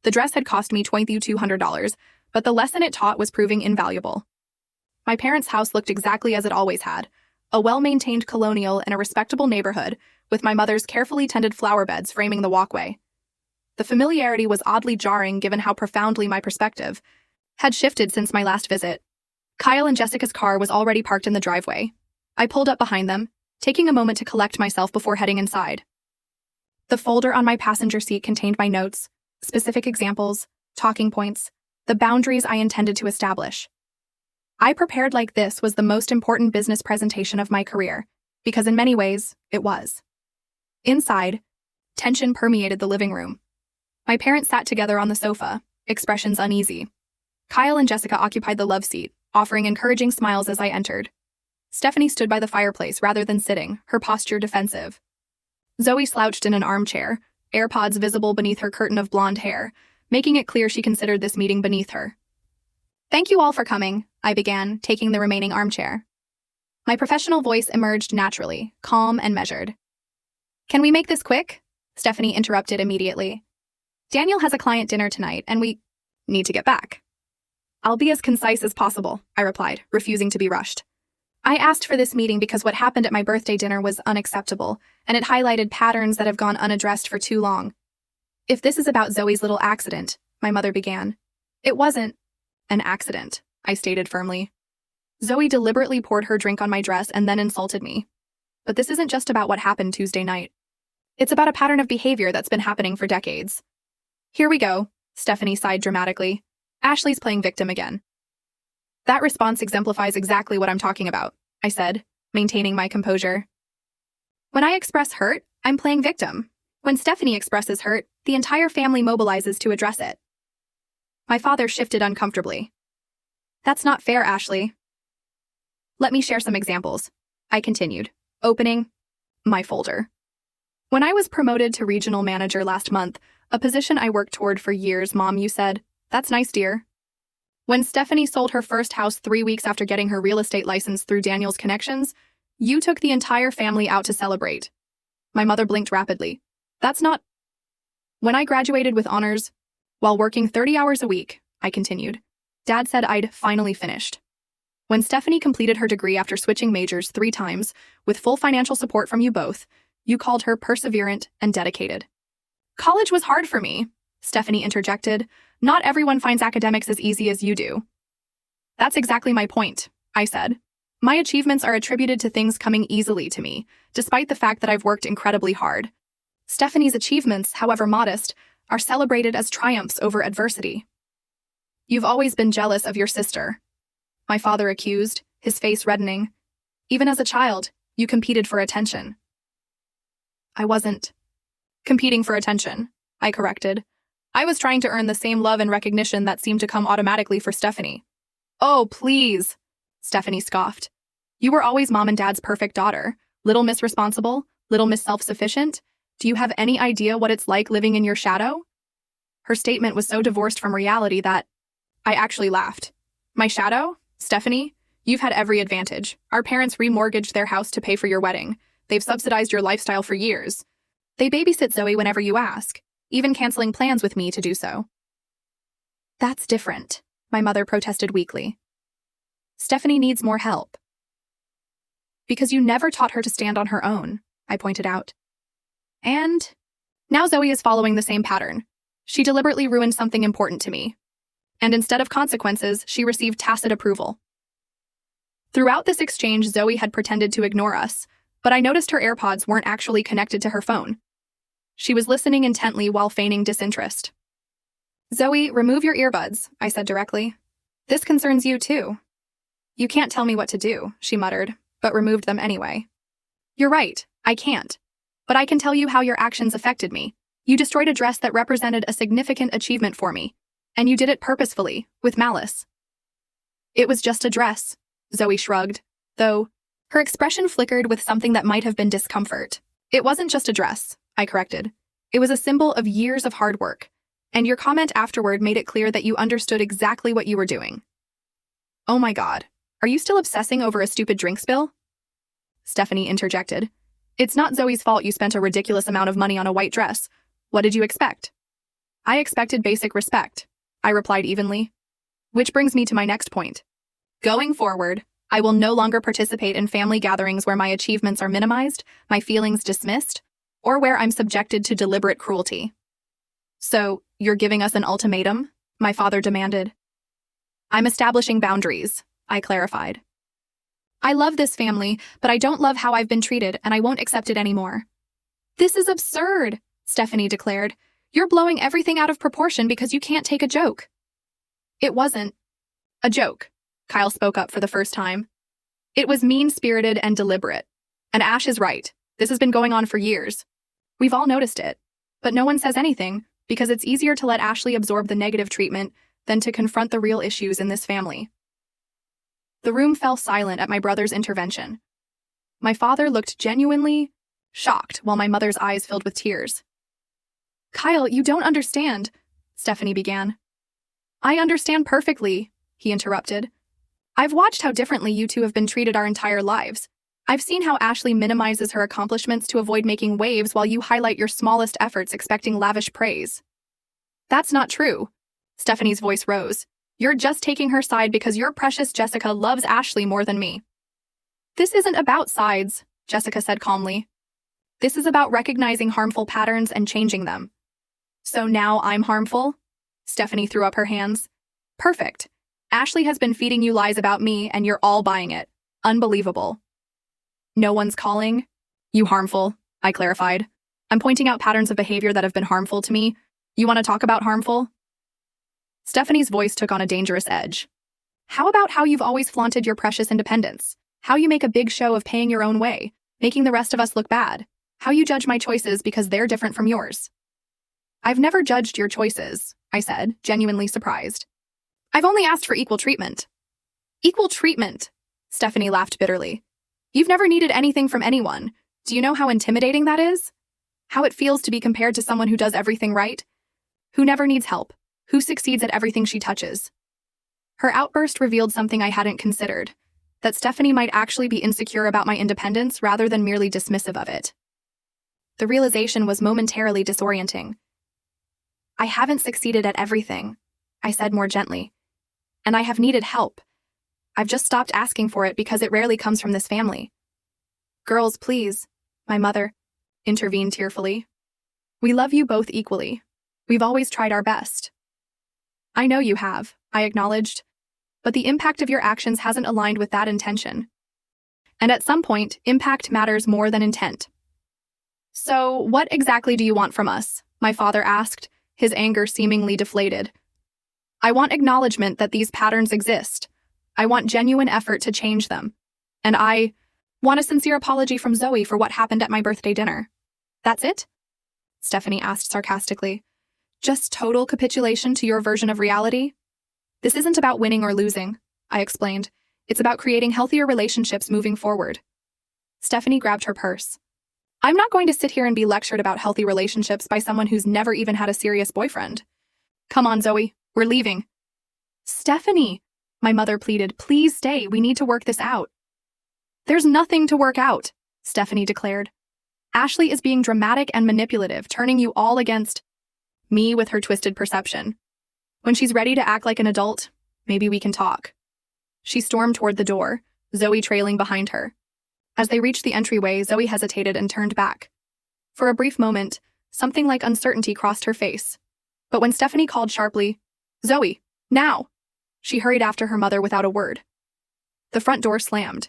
The dress had cost me $2,200, but the lesson it taught was proving invaluable. My parents' house looked exactly as it always had, a well-maintained colonial in a respectable neighborhood, with my mother's carefully tended flower beds framing the walkway. The familiarity was oddly jarring given how profoundly my perspective had shifted since my last visit. Kyle and Jessica's car was already parked in the driveway. I pulled up behind them, taking a moment to collect myself before heading inside. The folder on my passenger seat contained my notes, specific examples, talking points, the boundaries I intended to establish. I prepared like this was the most important business presentation of my career, because in many ways, it was. Inside, tension permeated the living room. My parents sat together on the sofa, expressions uneasy. Kyle and Jessica occupied the love seat, offering encouraging smiles as I entered. Stephanie stood by the fireplace rather than sitting, her posture defensive. Zoe slouched in an armchair, AirPods visible beneath her curtain of blonde hair, making it clear she considered this meeting beneath her. "Thank you all for coming," I began, taking the remaining armchair. My professional voice emerged naturally, calm and measured. "Can we make this quick?" Stephanie interrupted immediately. "Daniel has a client dinner tonight, and we need to get back." "I'll be as concise as possible," I replied, refusing to be rushed. "I asked for this meeting because what happened at my birthday dinner was unacceptable, and it highlighted patterns that have gone unaddressed for too long. If this is about Zoe's little accident," my mother began. "It wasn't an accident," I stated firmly. "Zoe deliberately poured her drink on my dress and then insulted me. But this isn't just about what happened Tuesday night. It's about a pattern of behavior that's been happening for decades." "Here we go," Stephanie sighed dramatically. "Ashley's playing victim again." "That response exemplifies exactly what I'm talking about," I said, maintaining my composure. "When I express hurt, I'm playing victim. When Stephanie expresses hurt, the entire family mobilizes to address it." My father shifted uncomfortably. "That's not fair, Ashley." "Let me share some examples," I continued, opening my folder. "When I was promoted to regional manager last month, a position I worked toward for years, Mom, you said, 'That's nice, dear.' When Stephanie sold her first house 3 weeks after getting her real estate license through Daniel's connections, you took the entire family out to celebrate." My mother blinked rapidly. "That's not—" "When I graduated with honors, while working 30 hours a week," I continued, "Dad said I'd finally finished. When Stephanie completed her degree after switching majors 3 times, with full financial support from you both, you called her perseverant and dedicated." "College was hard for me," Stephanie interjected. "Not everyone finds academics as easy as you do." "That's exactly my point," I said. "My achievements are attributed to things coming easily to me, despite the fact that I've worked incredibly hard. Stephanie's achievements, however modest, are celebrated as triumphs over adversity." "You've always been jealous of your sister," my father accused, his face reddening. "Even as a child, you competed for attention." "I wasn't competing for attention," I corrected. "I was trying to earn the same love and recognition that seemed to come automatically for Stephanie." "Oh, please," Stephanie scoffed. "You were always Mom and Dad's perfect daughter. Little Miss Responsible, Little Miss Self-Sufficient. Do you have any idea what it's like living in your shadow?" Her statement was so divorced from reality that I actually laughed. "My shadow? Stephanie? You've had every advantage. Our parents remortgaged their house to pay for your wedding. They've subsidized your lifestyle for years. They babysit Zoe whenever you ask, even canceling plans with me to do so." "That's different," my mother protested weakly. "Stephanie needs more help." "Because you never taught her to stand on her own," I pointed out. "And now Zoe is following the same pattern. She deliberately ruined something important to me. And instead of consequences, she received tacit approval." Throughout this exchange, Zoe had pretended to ignore us, but I noticed her AirPods weren't actually connected to her phone. She was listening intently while feigning disinterest. "Zoe, remove your earbuds," I said directly. "This concerns you too." "You can't tell me what to do," she muttered, but removed them anyway. "You're right, I can't. But I can tell you how your actions affected me. You destroyed a dress that represented a significant achievement for me, and you did it purposefully, with malice." "It was just a dress," Zoe shrugged, though her expression flickered with something that might have been discomfort. "It wasn't just a dress," I corrected. "It was a symbol of years of hard work. And your comment afterward made it clear that you understood exactly what you were doing. Oh my God. Are you still obsessing over a stupid drink spill? Stephanie interjected. It's not Zoe's fault you spent a ridiculous amount of money on a white dress. What did you expect? I expected basic respect, I replied evenly. Which brings me to my next point. Going forward, I will no longer participate in family gatherings where my achievements are minimized, my feelings dismissed, or where I'm subjected to deliberate cruelty. So, you're giving us an ultimatum? My father demanded. I'm establishing boundaries, I clarified. I love this family, but I don't love how I've been treated, and I won't accept it anymore. This is absurd, Stephanie declared. You're blowing everything out of proportion because you can't take a joke. It wasn't a joke, Kyle spoke up for the first time. It was mean-spirited and deliberate. And Ash is right. This has been going on for years. We've all noticed it. But no one says anything because it's easier to let Ashley absorb the negative treatment than to confront the real issues in this family. The room fell silent at my brother's intervention. My father looked genuinely shocked while my mother's eyes filled with tears. Kyle, you don't understand, Stephanie began. I understand perfectly, he interrupted. I've watched how differently you two have been treated our entire lives. I've seen how Ashley minimizes her accomplishments to avoid making waves while you highlight your smallest efforts expecting lavish praise. That's not true. Stephanie's voice rose. You're just taking her side because your precious Jessica loves Ashley more than me. This isn't about sides, Jessica said calmly. This is about recognizing harmful patterns and changing them. So now I'm harmful? Stephanie threw up her hands. Perfect. Ashley has been feeding you lies about me and you're all buying it. Unbelievable. No one's calling you harmful, I clarified. I'm pointing out patterns of behavior that have been harmful to me. You want to talk about harmful? Stephanie's voice took on a dangerous edge. How about how you've always flaunted your precious independence? How you make a big show of paying your own way, making the rest of us look bad? How you judge my choices because they're different from yours? I've never judged your choices, I said, genuinely surprised. I've only asked for equal treatment. Equal treatment? Stephanie laughed bitterly. You've never needed anything from anyone. Do you know how intimidating that is? How it feels to be compared to someone who does everything right? Who never needs help? Who succeeds at everything she touches? Her outburst revealed something I hadn't considered, that Stephanie might actually be insecure about my independence rather than merely dismissive of it. The realization was momentarily disorienting. I haven't succeeded at everything, I said more gently. And I have needed help. I've just stopped asking for it because it rarely comes from this family. Girls, please, my mother intervened tearfully. We love you both equally. We've always tried our best. I know you have, I acknowledged, but the impact of your actions hasn't aligned with that intention. And at some point, impact matters more than intent. So, what exactly do you want from us? My father asked, his anger seemingly deflated. I want acknowledgement that these patterns exist. I want genuine effort to change them. And I want a sincere apology from Zoe for what happened at my birthday dinner. That's it? Stephanie asked sarcastically. Just total capitulation to your version of reality? This isn't about winning or losing, I explained. It's about creating healthier relationships moving forward. Stephanie grabbed her purse. I'm not going to sit here and be lectured about healthy relationships by someone who's never even had a serious boyfriend. Come on, Zoe, we're leaving. Stephanie, my mother pleaded, please stay, we need to work this out. There's nothing to work out, Stephanie declared. Ashley is being dramatic and manipulative, turning you all against me with her twisted perception. When she's ready to act like an adult, maybe we can talk. She stormed toward the door, Zoe trailing behind her. As they reached the entryway, Zoe hesitated and turned back. For a brief moment, something like uncertainty crossed her face. But when Stephanie called sharply, Zoe, now! She hurried after her mother without a word. The front door slammed,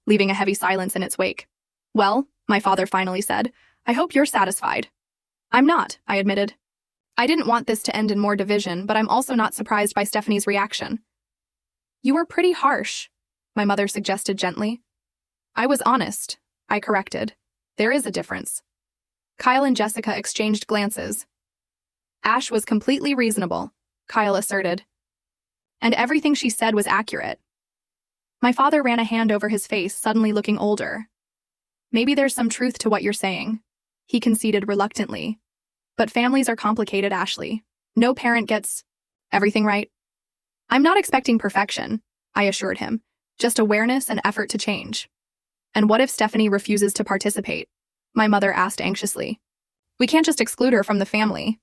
leaving a heavy silence in its wake. Well, my father finally said, I hope you're satisfied. I'm not, I admitted. I didn't want this to end in more division, but I'm also not surprised by Stephanie's reaction. You were pretty harsh, my mother suggested gently. I was honest, I corrected. There is a difference. Kyle and Jessica exchanged glances. Ash was completely reasonable, Kyle asserted. And everything she said was accurate. My father ran a hand over his face, suddenly looking older. Maybe there's some truth to what you're saying, he conceded reluctantly. But families are complicated, Ashley. No parent gets everything right. I'm not expecting perfection, I assured him, just awareness and effort to change. And what if Stephanie refuses to participate? My mother asked anxiously. We can't just exclude her from the family.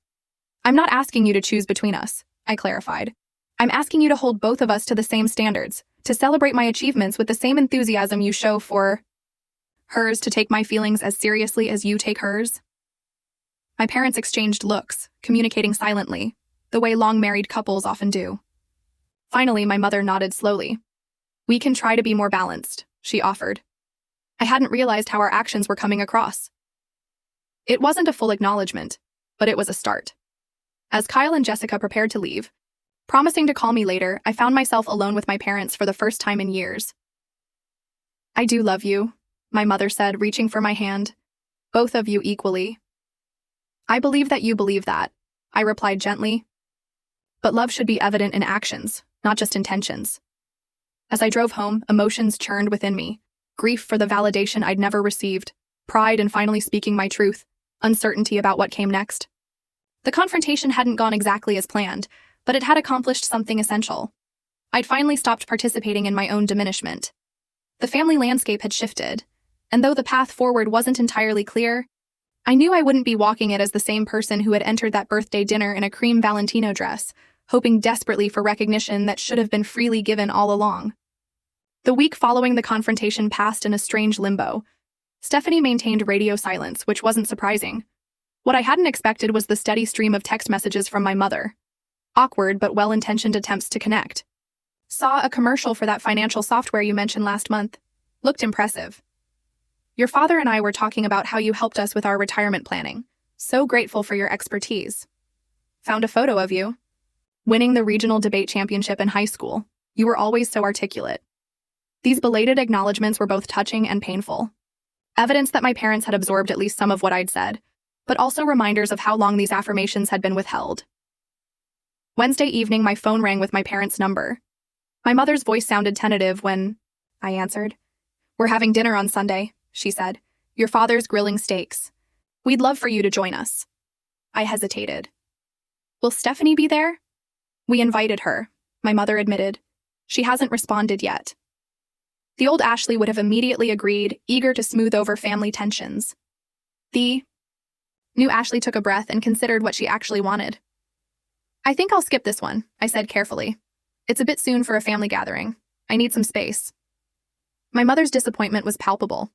I'm not asking you to choose between us, I clarified. I'm asking you to hold both of us to the same standards, to celebrate my achievements with the same enthusiasm you show for hers, to take my feelings as seriously as you take hers. My parents exchanged looks, communicating silently, the way long-married couples often do. Finally, my mother nodded slowly. We can try to be more balanced, she offered. I hadn't realized how our actions were coming across. It wasn't a full acknowledgement, but it was a start. As Kyle and Jessica prepared to leave, promising to call me later, I found myself alone with my parents for the first time in years. I do love you, my mother said, reaching for my hand. Both of you equally. I believe that you believe that, I replied gently. But love should be evident in actions, not just intentions. As I drove home, emotions churned within me. Grief for the validation I'd never received, pride in finally speaking my truth, uncertainty about what came next. The confrontation hadn't gone exactly as planned, but it had accomplished something essential. I'd finally stopped participating in my own diminishment. The family landscape had shifted, and though the path forward wasn't entirely clear, I knew I wouldn't be walking it as the same person who had entered that birthday dinner in a cream Valentino dress, hoping desperately for recognition that should have been freely given all along. The week following the confrontation passed in a strange limbo. Stephanie maintained radio silence, which wasn't surprising. What I hadn't expected was the steady stream of text messages from my mother. Awkward but well-intentioned attempts to connect. Saw a commercial for that financial software you mentioned last month. Looked impressive. Your father and I were talking about how you helped us with our retirement planning. So grateful for your expertise. Found a photo of you. Winning the regional debate championship in high school. You were always so articulate. These belated acknowledgments were both touching and painful. Evidence that my parents had absorbed at least some of what I'd said, but also reminders of how long these affirmations had been withheld. Wednesday evening, my phone rang with my parents' number. My mother's voice sounded tentative when I answered. We're having dinner on Sunday, she said. Your father's grilling steaks. We'd love for you to join us. I hesitated. Will Stephanie be there? We invited her, my mother admitted. She hasn't responded yet. The old Ashley would have immediately agreed, eager to smooth over family tensions. The new Ashley took a breath and considered what she actually wanted. I think I'll skip this one, I said carefully. It's a bit soon for a family gathering. I need some space. My mother's disappointment was palpable.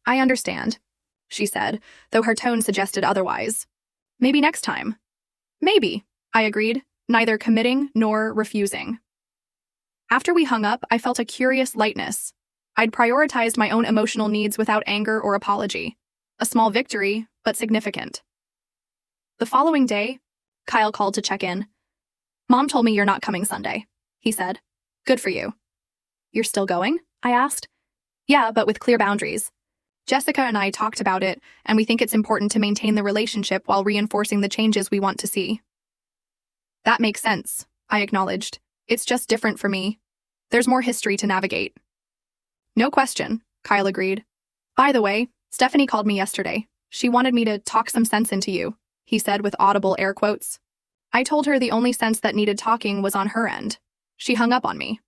I understand, she said, though her tone suggested otherwise. Maybe next time. Maybe, I agreed, neither committing nor refusing. After we hung up, I felt a curious lightness. I'd prioritized my own emotional needs without anger or apology. A small victory, but significant. The following day, Kyle called to check in. Mom told me you're not coming Sunday, he said. Good for you. You're still going? I asked. Yeah, but with clear boundaries. Jessica and I talked about it, and we think it's important to maintain the relationship while reinforcing the changes we want to see. That makes sense, I acknowledged. It's just different for me. There's more history to navigate. No question, Kyle agreed. By the way, Stephanie called me yesterday. She wanted me to talk some sense into you, he said with audible air quotes. I told her the only sense that needed talking was on her end. She hung up on me.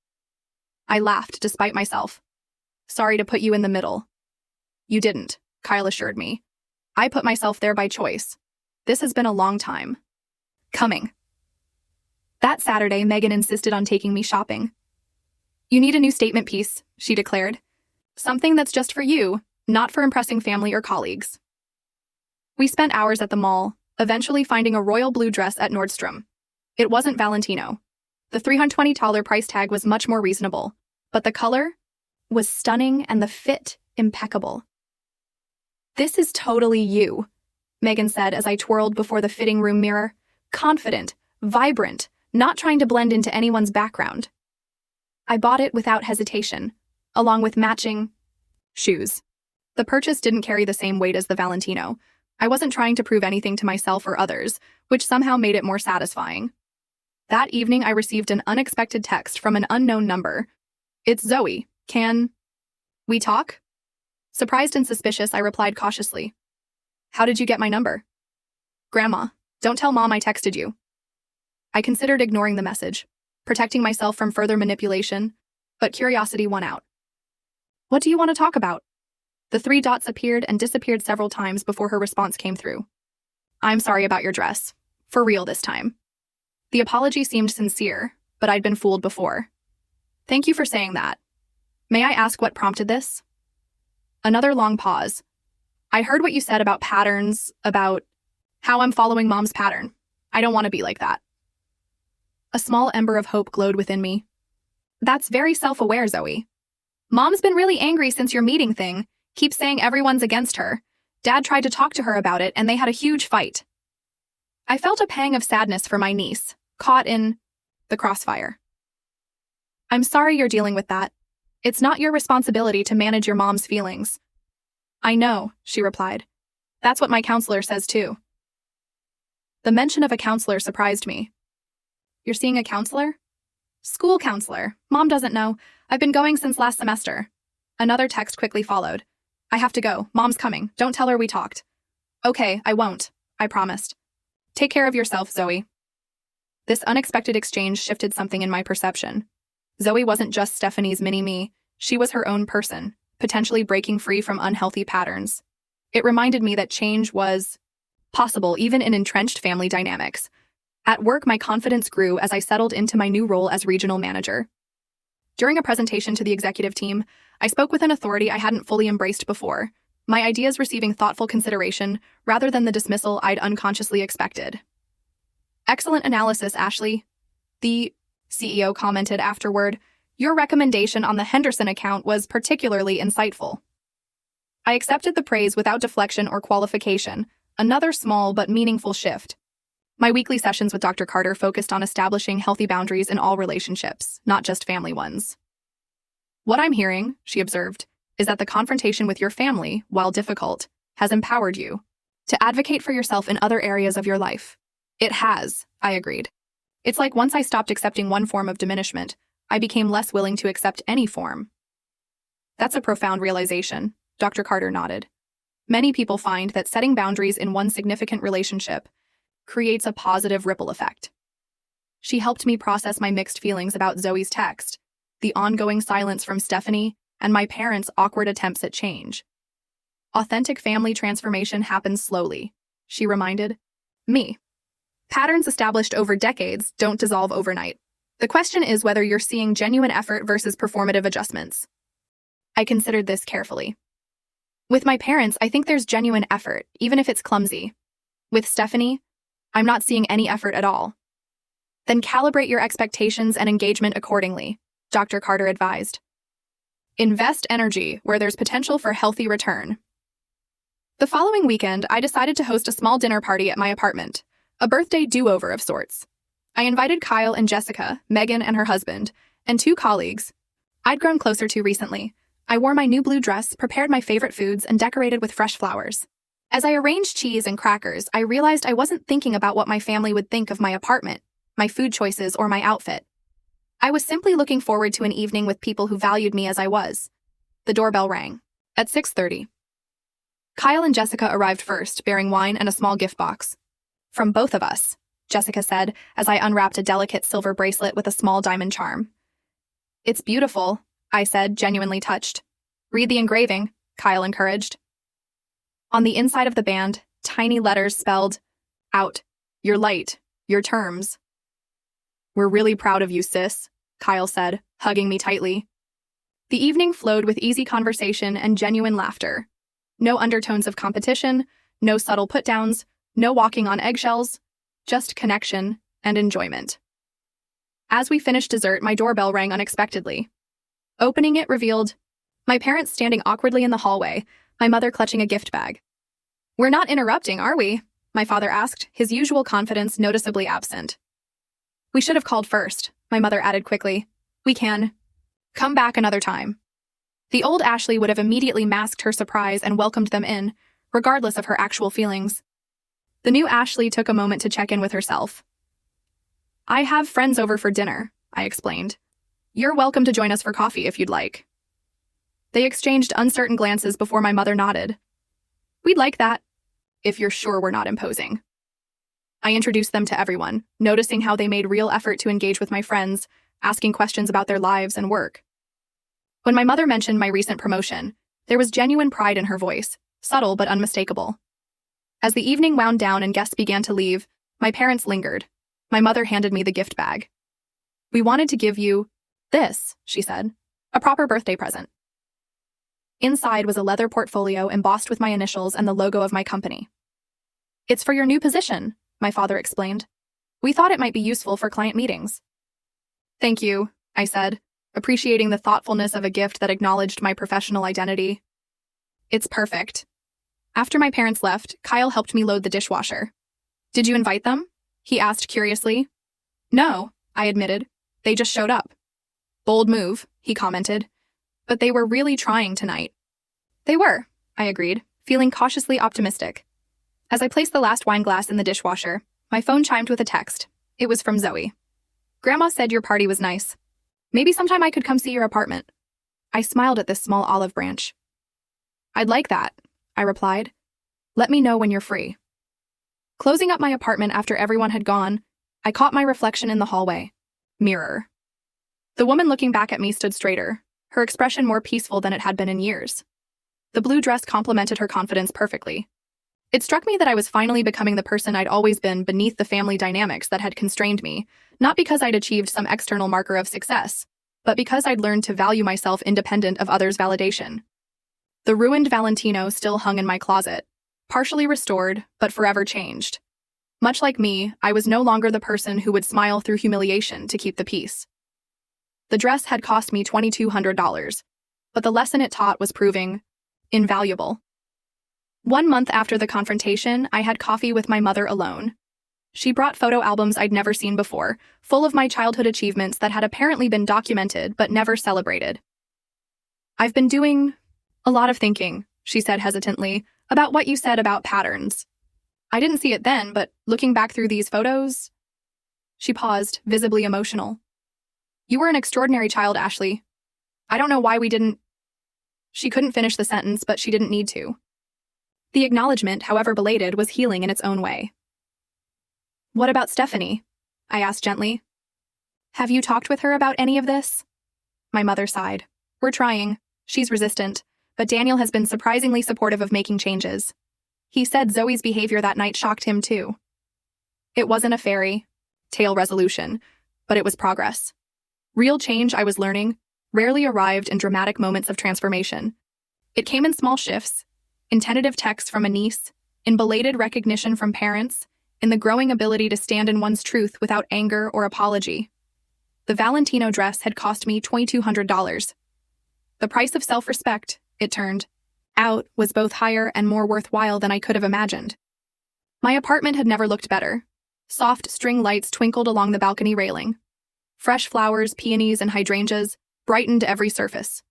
I laughed despite myself. Sorry to put you in the middle. You didn't, Kyle assured me. I put myself there by choice. This has been a long time coming. That Saturday, Megan insisted on taking me shopping. You need a new statement piece, she declared. Something that's just for you, not for impressing family or colleagues. We spent hours at the mall, eventually finding a royal blue dress at Nordstrom. It wasn't Valentino. The $320 price tag was much more reasonable, but the color was stunning and the fit impeccable. This is totally you, Megan said as I twirled before the fitting room mirror, confident, vibrant, not trying to blend into anyone's background. I bought it without hesitation, along with matching shoes. The purchase didn't carry the same weight as the Valentino. I wasn't trying to prove anything to myself or others, which somehow made it more satisfying. That evening, I received an unexpected text from an unknown number. It's Zoe. Can we talk? Surprised and suspicious, I replied cautiously. How did you get my number? Grandma, don't tell Mom I texted you. I considered ignoring the message, protecting myself from further manipulation, but curiosity won out. What do you want to talk about? The three dots appeared and disappeared several times before her response came through. I'm sorry about your dress. For real this time. The apology seemed sincere, but I'd been fooled before. Thank you for saying that. May I ask what prompted this? Another long pause. I heard what you said about patterns, about how I'm following Mom's pattern. I don't want to be like that. A small ember of hope glowed within me. That's very self-aware, Zoe. Mom's been really angry since your meeting thing, keeps saying everyone's against her. Dad tried to talk to her about it, and they had a huge fight. I felt a pang of sadness for my niece, caught in the crossfire. I'm sorry you're dealing with that. It's not your responsibility to manage your mom's feelings. I know, she replied. That's what my counselor says too. The mention of a counselor surprised me. You're seeing a counselor? School counselor. Mom doesn't know. I've been going since last semester. Another text quickly followed. I have to go. Mom's coming. Don't tell her we talked. Okay, I won't. I promised. Take care of yourself, Zoe. This unexpected exchange shifted something in my perception. Zoe wasn't just Stephanie's mini-me. She was her own person, potentially breaking free from unhealthy patterns. It reminded me that change was possible even in entrenched family dynamics. At work, my confidence grew as I settled into my new role as regional manager. During a presentation to the executive team, I spoke with an authority I hadn't fully embraced before, my ideas receiving thoughtful consideration rather than the dismissal I'd unconsciously expected. Excellent analysis, Ashley. The CEO commented afterward, your recommendation on the Henderson account was particularly insightful. I accepted the praise without deflection or qualification, another small but meaningful shift. My weekly sessions with Dr. Carter focused on establishing healthy boundaries in all relationships, not just family ones. What I'm hearing, she observed, is that the confrontation with your family, while difficult, has empowered you to advocate for yourself in other areas of your life. It has, I agreed. It's like once I stopped accepting one form of diminishment, I became less willing to accept any form. That's a profound realization, Dr. Carter nodded. Many people find that setting boundaries in one significant relationship creates a positive ripple effect. She helped me process my mixed feelings about Zoe's text, the ongoing silence from Stephanie, and my parents' awkward attempts at change. Authentic family transformation happens slowly, she reminded me. Patterns established over decades don't dissolve overnight. The question is whether you're seeing genuine effort versus performative adjustments. I considered this carefully. With my parents, I think there's genuine effort, even if it's clumsy. With Stephanie, I'm not seeing any effort at all. Then calibrate your expectations and engagement accordingly, Dr. Carter advised. Invest energy where there's potential for healthy return. The following weekend, I decided to host a small dinner party at my apartment, a birthday do-over of sorts. I invited Kyle and Jessica, Megan and her husband, and 2 colleagues I'd grown closer to recently. I wore my new blue dress, prepared my favorite foods, and decorated with fresh flowers. As I arranged cheese and crackers, I realized I wasn't thinking about what my family would think of my apartment, my food choices, or my outfit. I was simply looking forward to an evening with people who valued me as I was. The doorbell rang. At 6:30. Kyle and Jessica arrived first, bearing wine and a small gift box. From both of us, Jessica said, as I unwrapped a delicate silver bracelet with a small diamond charm. It's beautiful, I said, genuinely touched. Read the engraving, Kyle encouraged. On the inside of the band, tiny letters spelled, out, your light, your terms. We're really proud of you, sis, Kyle said, hugging me tightly. The evening flowed with easy conversation and genuine laughter. No undertones of competition, no subtle put-downs, no walking on eggshells, just connection and enjoyment. As we finished dessert, my doorbell rang unexpectedly. Opening it revealed my parents standing awkwardly in the hallway, my mother clutching a gift bag. We're not interrupting, are we? My father asked, his usual confidence noticeably absent. We should have called first, my mother added quickly. We can come back another time. The old Ashley would have immediately masked her surprise and welcomed them in, regardless of her actual feelings. The new Ashley took a moment to check in with herself. I have friends over for dinner, I explained. You're welcome to join us for coffee if you'd like. They exchanged uncertain glances before my mother nodded. We'd like that, if you're sure we're not imposing. I introduced them to everyone, noticing how they made real effort to engage with my friends, asking questions about their lives and work. When my mother mentioned my recent promotion, there was genuine pride in her voice, subtle but unmistakable. As the evening wound down and guests began to leave, my parents lingered. My mother handed me the gift bag. "We wanted to give you this," she said, "a proper birthday present." Inside was a leather portfolio embossed with my initials and the logo of my company. "It's for your new position," my father explained. "We thought it might be useful for client meetings." "Thank you," I said, appreciating the thoughtfulness of a gift that acknowledged my professional identity. "It's perfect." After my parents left, Kyle helped me load the dishwasher. "Did you invite them?" he asked curiously. "No," I admitted. "They just showed up." "Bold move," he commented. "But they were really trying tonight." "They were," I agreed, feeling cautiously optimistic. As I placed the last wine glass in the dishwasher, my phone chimed with a text. It was from Zoe. "Grandma said your party was nice. Maybe sometime I could come see your apartment." I smiled at this small olive branch. "I'd like that," I replied. "Let me know when you're free." Closing up my apartment after everyone had gone, I caught my reflection in the hallway. Mirror. The woman looking back at me stood straighter, her expression more peaceful than it had been in years. The blue dress complemented her confidence perfectly. It struck me that I was finally becoming the person I'd always been beneath the family dynamics that had constrained me, not because I'd achieved some external marker of success, but because I'd learned to value myself independent of others' validation. The ruined Valentino still hung in my closet, partially restored, but forever changed. Much like me, I was no longer the person who would smile through humiliation to keep the peace. The dress had cost me $2,200, but the lesson it taught was proving invaluable. 1 month after the confrontation, I had coffee with my mother alone. She brought photo albums I'd never seen before, full of my childhood achievements that had apparently been documented but never celebrated. "I've been doing a lot of thinking," she said hesitantly, "about what you said about patterns. I didn't see it then, but looking back through these photos..." She paused, visibly emotional. "You were an extraordinary child, Ashley. I don't know why we didn't..." She couldn't finish the sentence, but she didn't need to. The acknowledgement, however belated, was healing in its own way. "What about Stephanie?" I asked gently. "Have you talked with her about any of this?" My mother sighed. "We're trying. She's resistant, but Daniel has been surprisingly supportive of making changes. He said Zoe's behavior that night shocked him too. It wasn't a fairy tale resolution, but it was progress. Real change, I was learning, rarely arrived in dramatic moments of transformation. It came in small shifts, in tentative texts from a niece, in belated recognition from parents, in the growing ability to stand in one's truth without anger or apology. The Valentino dress had cost me $2,200. The price of self-respect, it turned out, was both higher and more worthwhile than I could have imagined. My apartment had never looked better. Soft string lights twinkled along the balcony railing. Fresh flowers, peonies, and hydrangeas brightened every surface.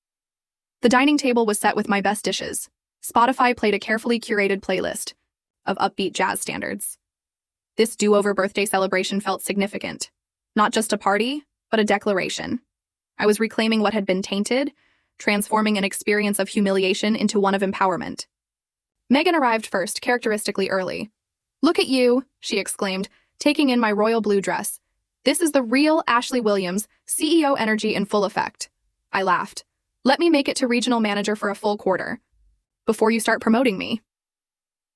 The dining table was set with my best dishes. Spotify played a carefully curated playlist of upbeat jazz standards. This do-over birthday celebration felt significant. Not just a party, but a declaration. I was reclaiming what had been tainted, transforming an experience of humiliation into one of empowerment. Megan arrived first, characteristically early. "Look at you," she exclaimed, taking in my royal blue dress. "This is the real Ashley Williams, CEO energy in full effect." I laughed. "Let me make it to regional manager for a full quarter, before you start promoting me."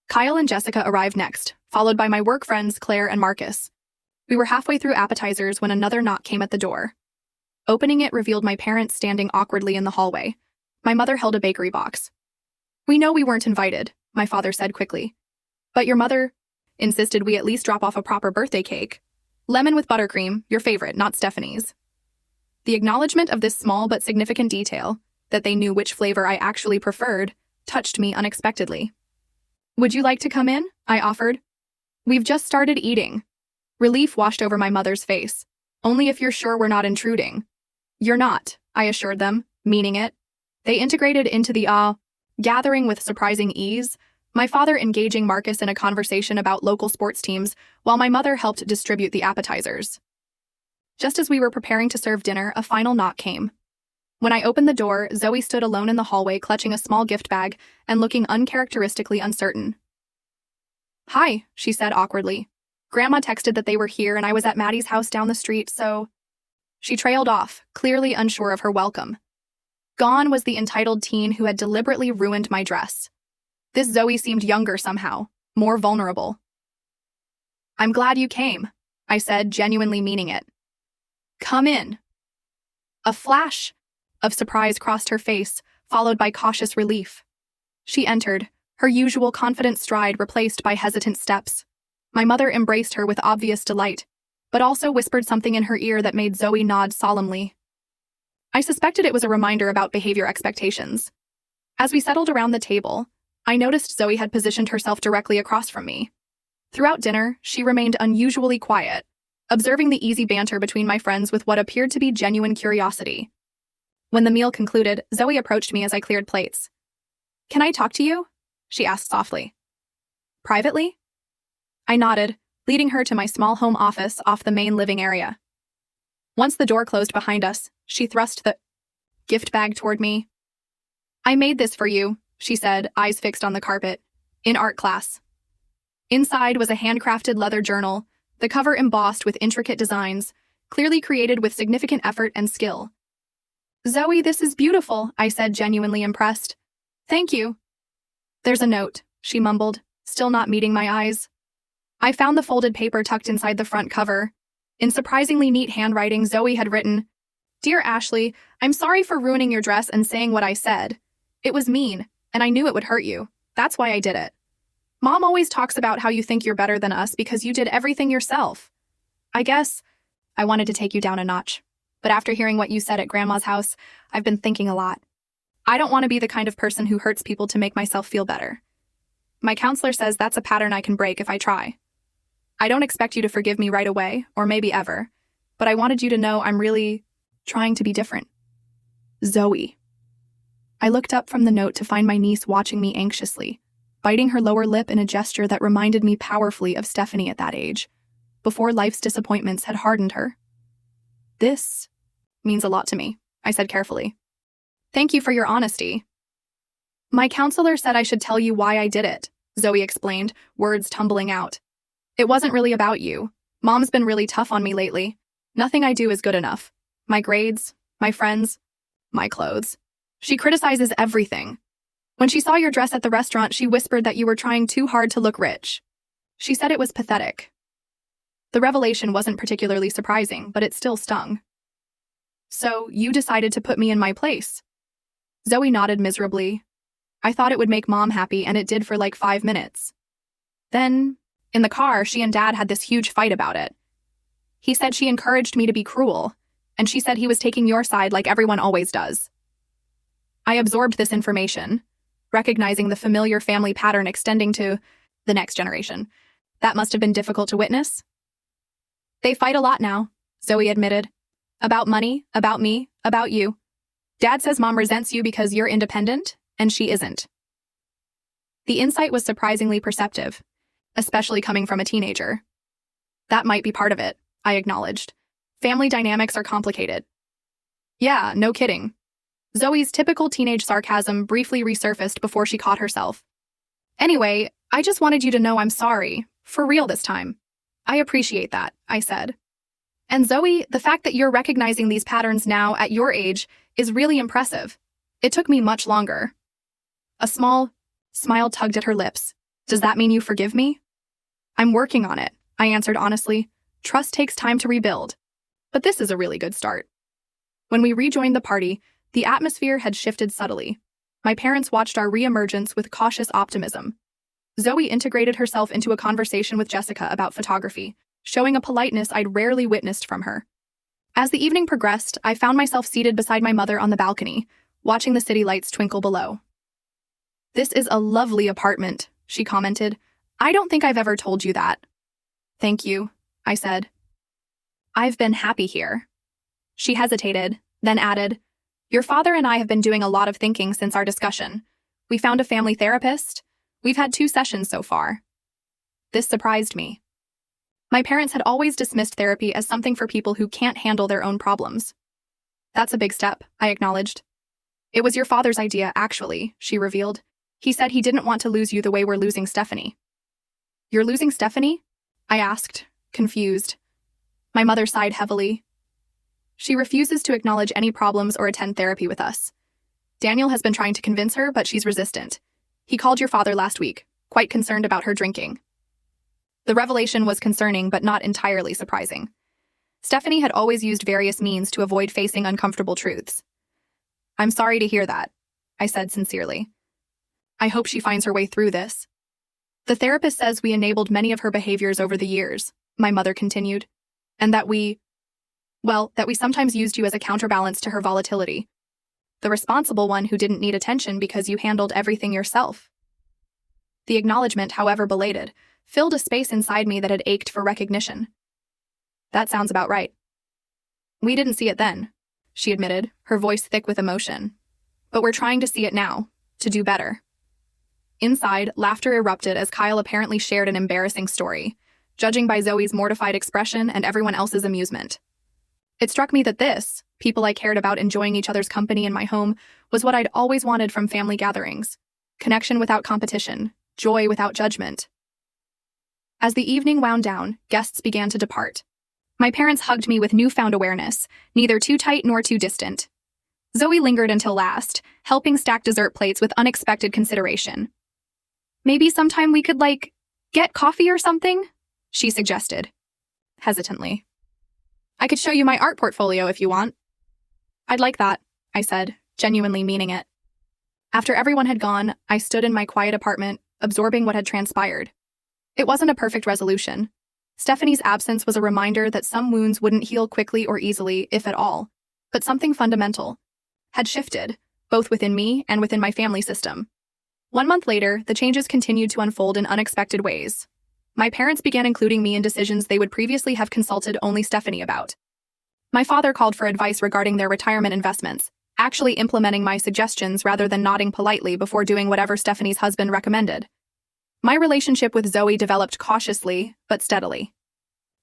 Kyle and Jessica arrived next, followed by my work friends Claire and Marcus. We were halfway through appetizers when another knock came at the door. Opening it revealed my parents standing awkwardly in the hallway. My mother held a bakery box. "We know we weren't invited," my father said quickly. "But your mother insisted we at least drop off a proper birthday cake. Lemon with buttercream, your favorite, not Stephanie's." The acknowledgement of this small but significant detail, that they knew which flavor I actually preferred, touched me unexpectedly. "Would you like to come in?" I offered. "We've just started eating." Relief washed over my mother's face. "Only if you're sure we're not intruding." "You're not," I assured them, meaning it. They integrated into the gathering with surprising ease, my father engaging Marcus in a conversation about local sports teams, while my mother helped distribute the appetizers. Just as we were preparing to serve dinner, a final knock came. When I opened the door, Zoe stood alone in the hallway clutching a small gift bag and looking uncharacteristically uncertain. "Hi," she said awkwardly. Grandma texted that they were here and I was at Maddie's house down the street, so... She trailed off, clearly unsure of her welcome. Gone was the entitled teen who had deliberately ruined my dress. This Zoe seemed younger somehow, more vulnerable. "I'm glad you came," I said, genuinely meaning it. "Come in." A flash of surprise crossed her face, followed by cautious relief. She entered, her usual confident stride replaced by hesitant steps. My mother embraced her with obvious delight, but also whispered something in her ear that made Zoe nod solemnly. I suspected it was a reminder about behavior expectations. As we settled around the table, I noticed Zoe had positioned herself directly across from me. Throughout dinner, she remained unusually quiet, observing the easy banter between my friends with what appeared to be genuine curiosity. When the meal concluded, Zoe approached me as I cleared plates. "Can I talk to you?" she asked softly. "Privately?" I nodded, leading her to my small home office off the main living area. Once the door closed behind us, she thrust the gift bag toward me. "I made this for you," she said, eyes fixed on the carpet, "in art class." Inside was a handcrafted leather journal, the cover embossed with intricate designs, clearly created with significant effort and skill. "Zoe, this is beautiful," I said, genuinely impressed. "Thank you." "There's a note," she mumbled, still not meeting my eyes. I found the folded paper tucked inside the front cover. In surprisingly neat handwriting, Zoe had written, "Dear Ashley, I'm sorry for ruining your dress and saying what I said. It was mean, and I knew it would hurt you. That's why I did it. Mom always talks about how you think you're better than us because you did everything yourself. I guess I wanted to take you down a notch. But after hearing what you said at Grandma's house, I've been thinking a lot. I don't want to be the kind of person who hurts people to make myself feel better. My counselor says that's a pattern I can break if I try. I don't expect you to forgive me right away, or maybe ever, but I wanted you to know I'm really trying to be different. Zoe." I looked up from the note to find my niece watching me anxiously, biting her lower lip in a gesture that reminded me powerfully of Stephanie at that age, before life's disappointments had hardened her. "This means a lot to me," I said carefully. "Thank you for your honesty." "My counselor said I should tell you why I did it," Zoe explained, words tumbling out. "It wasn't really about you. Mom's been really tough on me lately. Nothing I do is good enough. My grades, my friends, my clothes. She criticizes everything. When she saw your dress at the restaurant, she whispered that you were trying too hard to look rich. She said it was pathetic." The revelation wasn't particularly surprising, but it still stung. "So, you decided to put me in my place?" Zoe nodded miserably. "I thought it would make Mom happy, and it did for like 5 minutes. Then, in the car, she and Dad had this huge fight about it. He said she encouraged me to be cruel, and she said he was taking your side like everyone always does." I absorbed this information, recognizing the familiar family pattern extending to the next generation. That must have been difficult to witness. "They fight a lot now," Zoe admitted. "About money, about me, about you. Dad says Mom resents you because you're independent, and she isn't." The insight was surprisingly perceptive, especially coming from a teenager. "That might be part of it," I acknowledged. "Family dynamics are complicated." "Yeah, no kidding." Zoe's typical teenage sarcasm briefly resurfaced before she caught herself. "Anyway, I just wanted you to know I'm sorry, for real this time. I appreciate that," I said. "And Zoe, the fact that you're recognizing these patterns now at your age is really impressive. It took me much longer." A small smile tugged at her lips. "Does that mean you forgive me?" "I'm working on it," I answered honestly. "Trust takes time to rebuild. But this is a really good start." When we rejoined the party, the atmosphere had shifted subtly. My parents watched our reemergence with cautious optimism. Zoe integrated herself into a conversation with Jessica about photography, showing a politeness I'd rarely witnessed from her. As the evening progressed, I found myself seated beside my mother on the balcony, watching the city lights twinkle below. "This is a lovely apartment," she commented. "I don't think I've ever told you that." "Thank you," I said. "I've been happy here." She hesitated, then added, "Your father and I have been doing a lot of thinking since our discussion. We found a family therapist. We've had 2 sessions so far." This surprised me. My parents had always dismissed therapy as something for people who can't handle their own problems. "That's a big step," I acknowledged. "It was your father's idea, actually," she revealed. "He said he didn't want to lose you the way we're losing Stephanie." "You're losing Stephanie?" I asked, confused. My mother sighed heavily. She refuses to acknowledge any problems or attend therapy with us. Daniel has been trying to convince her, but she's resistant. He called your father last week, quite concerned about her drinking. The revelation was concerning, but not entirely surprising. Stephanie had always used various means to avoid facing uncomfortable truths. I'm sorry to hear that, I said sincerely. I hope she finds her way through this. The therapist says we enabled many of her behaviors over the years, my mother continued, and that we sometimes used you as a counterbalance to her volatility. The responsible one who didn't need attention because you handled everything yourself. The acknowledgement, however belated, filled a space inside me that had ached for recognition. That sounds about right. We didn't see it then, she admitted, her voice thick with emotion. But we're trying to see it now, to do better. Inside, laughter erupted as Kyle apparently shared an embarrassing story, judging by Zoe's mortified expression and everyone else's amusement. It struck me that this, people I cared about enjoying each other's company in my home, was what I'd always wanted from family gatherings. Connection without competition, joy without judgment. As the evening wound down, guests began to depart. My parents hugged me with newfound awareness, neither too tight nor too distant. Zoe lingered until last, helping stack dessert plates with unexpected consideration. Maybe sometime we could, get coffee or something? She suggested, hesitantly. I could show you my art portfolio if you want. I'd like that, I said, genuinely meaning it. After everyone had gone, I stood in my quiet apartment, absorbing what had transpired. It wasn't a perfect resolution. Stephanie's absence was a reminder that some wounds wouldn't heal quickly or easily, if at all. But something fundamental had shifted, both within me and within my family system. 1 month later, the changes continued to unfold in unexpected ways. My parents began including me in decisions they would previously have consulted only Stephanie about. My father called for advice regarding their retirement investments, actually implementing my suggestions rather than nodding politely before doing whatever Stephanie's husband recommended. My relationship with Zoe developed cautiously, but steadily.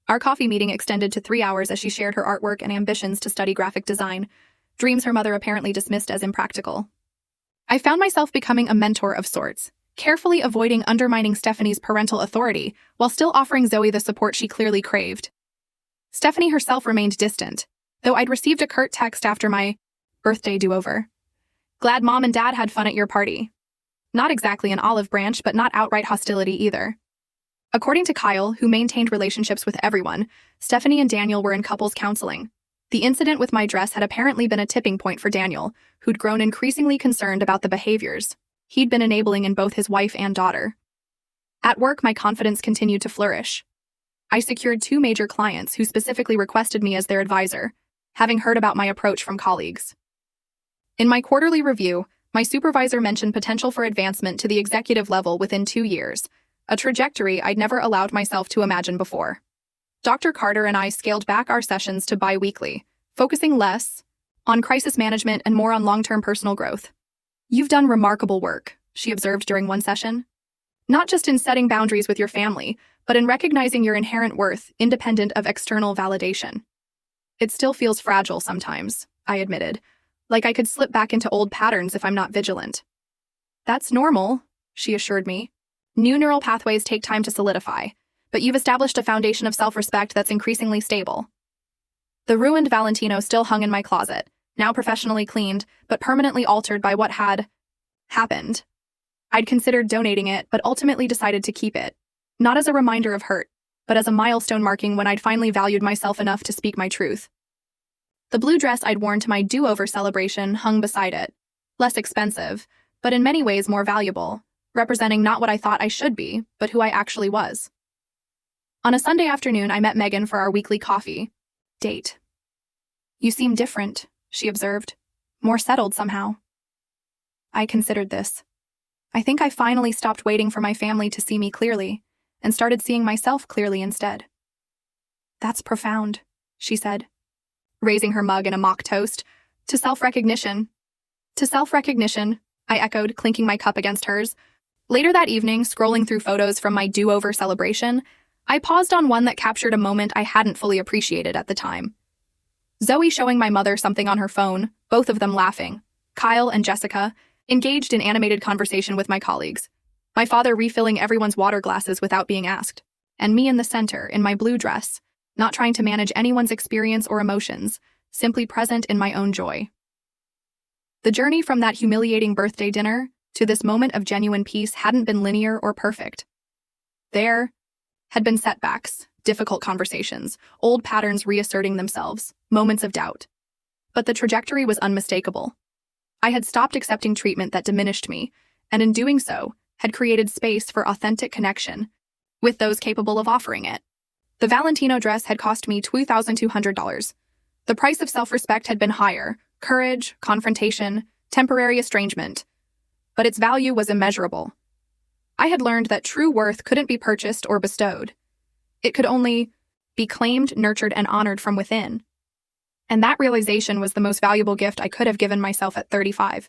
Our coffee meeting extended to 3 hours as she shared her artwork and ambitions to study graphic design, dreams her mother apparently dismissed as impractical. I found myself becoming a mentor of sorts, carefully avoiding undermining Stephanie's parental authority while still offering Zoe the support she clearly craved. Stephanie herself remained distant, though I'd received a curt text after my birthday do-over. Glad Mom and Dad had fun at your party. Not exactly an olive branch, but not outright hostility either. According to Kyle, who maintained relationships with everyone, Stephanie and Daniel were in couples counseling. The incident with my dress had apparently been a tipping point for Daniel, who'd grown increasingly concerned about the behaviors he'd been enabling in both his wife and daughter. At work, my confidence continued to flourish. I secured 2 major clients who specifically requested me as their advisor, having heard about my approach from colleagues. In my quarterly review, my supervisor mentioned potential for advancement to the executive level within 2 years, a trajectory I'd never allowed myself to imagine before. Dr. Carter and I scaled back our sessions to bi-weekly, focusing less on crisis management and more on long-term personal growth. You've done remarkable work, she observed during one session. Not just in setting boundaries with your family, but in recognizing your inherent worth, independent of external validation. It still feels fragile sometimes, I admitted, like I could slip back into old patterns if I'm not vigilant. That's normal, she assured me. New neural pathways take time to solidify, but you've established a foundation of self-respect that's increasingly stable. The ruined Valentino still hung in my closet, now professionally cleaned, but permanently altered by what had happened. I'd considered donating it, but ultimately decided to keep it, not as a reminder of hurt, but as a milestone marking when I'd finally valued myself enough to speak my truth. The blue dress I'd worn to my do-over celebration hung beside it, less expensive, but in many ways more valuable, representing not what I thought I should be, but who I actually was. On a Sunday afternoon, I met Megan for our weekly coffee date. You seem different, she observed, more settled somehow. I considered this. I think I finally stopped waiting for my family to see me clearly, and started seeing myself clearly instead. That's profound, she said, raising her mug in a mock toast. To self-recognition. To self-recognition, I echoed, clinking my cup against hers. Later that evening, scrolling through photos from my do-over celebration, I paused on one that captured a moment I hadn't fully appreciated at the time. Zoe showing my mother something on her phone, both of them laughing. Kyle and Jessica, engaged in animated conversation with my colleagues. My father refilling everyone's water glasses without being asked. and me in the center in my blue dress, not trying to manage anyone's experience or emotions, simply present in my own joy. The journey from that humiliating birthday dinner to this moment of genuine peace hadn't been linear or perfect. There had been setbacks, difficult conversations, old patterns reasserting themselves, moments of doubt. But the trajectory was unmistakable. I had stopped accepting treatment that diminished me, and in doing so, had created space for authentic connection with those capable of offering it. The Valentino dress had cost me $2,200. The price of self-respect had been higher: courage, confrontation, temporary estrangement. But its value was immeasurable. I had learned that true worth couldn't be purchased or bestowed. It could only be claimed, nurtured, and honored from within. And that realization was the most valuable gift I could have given myself at 35.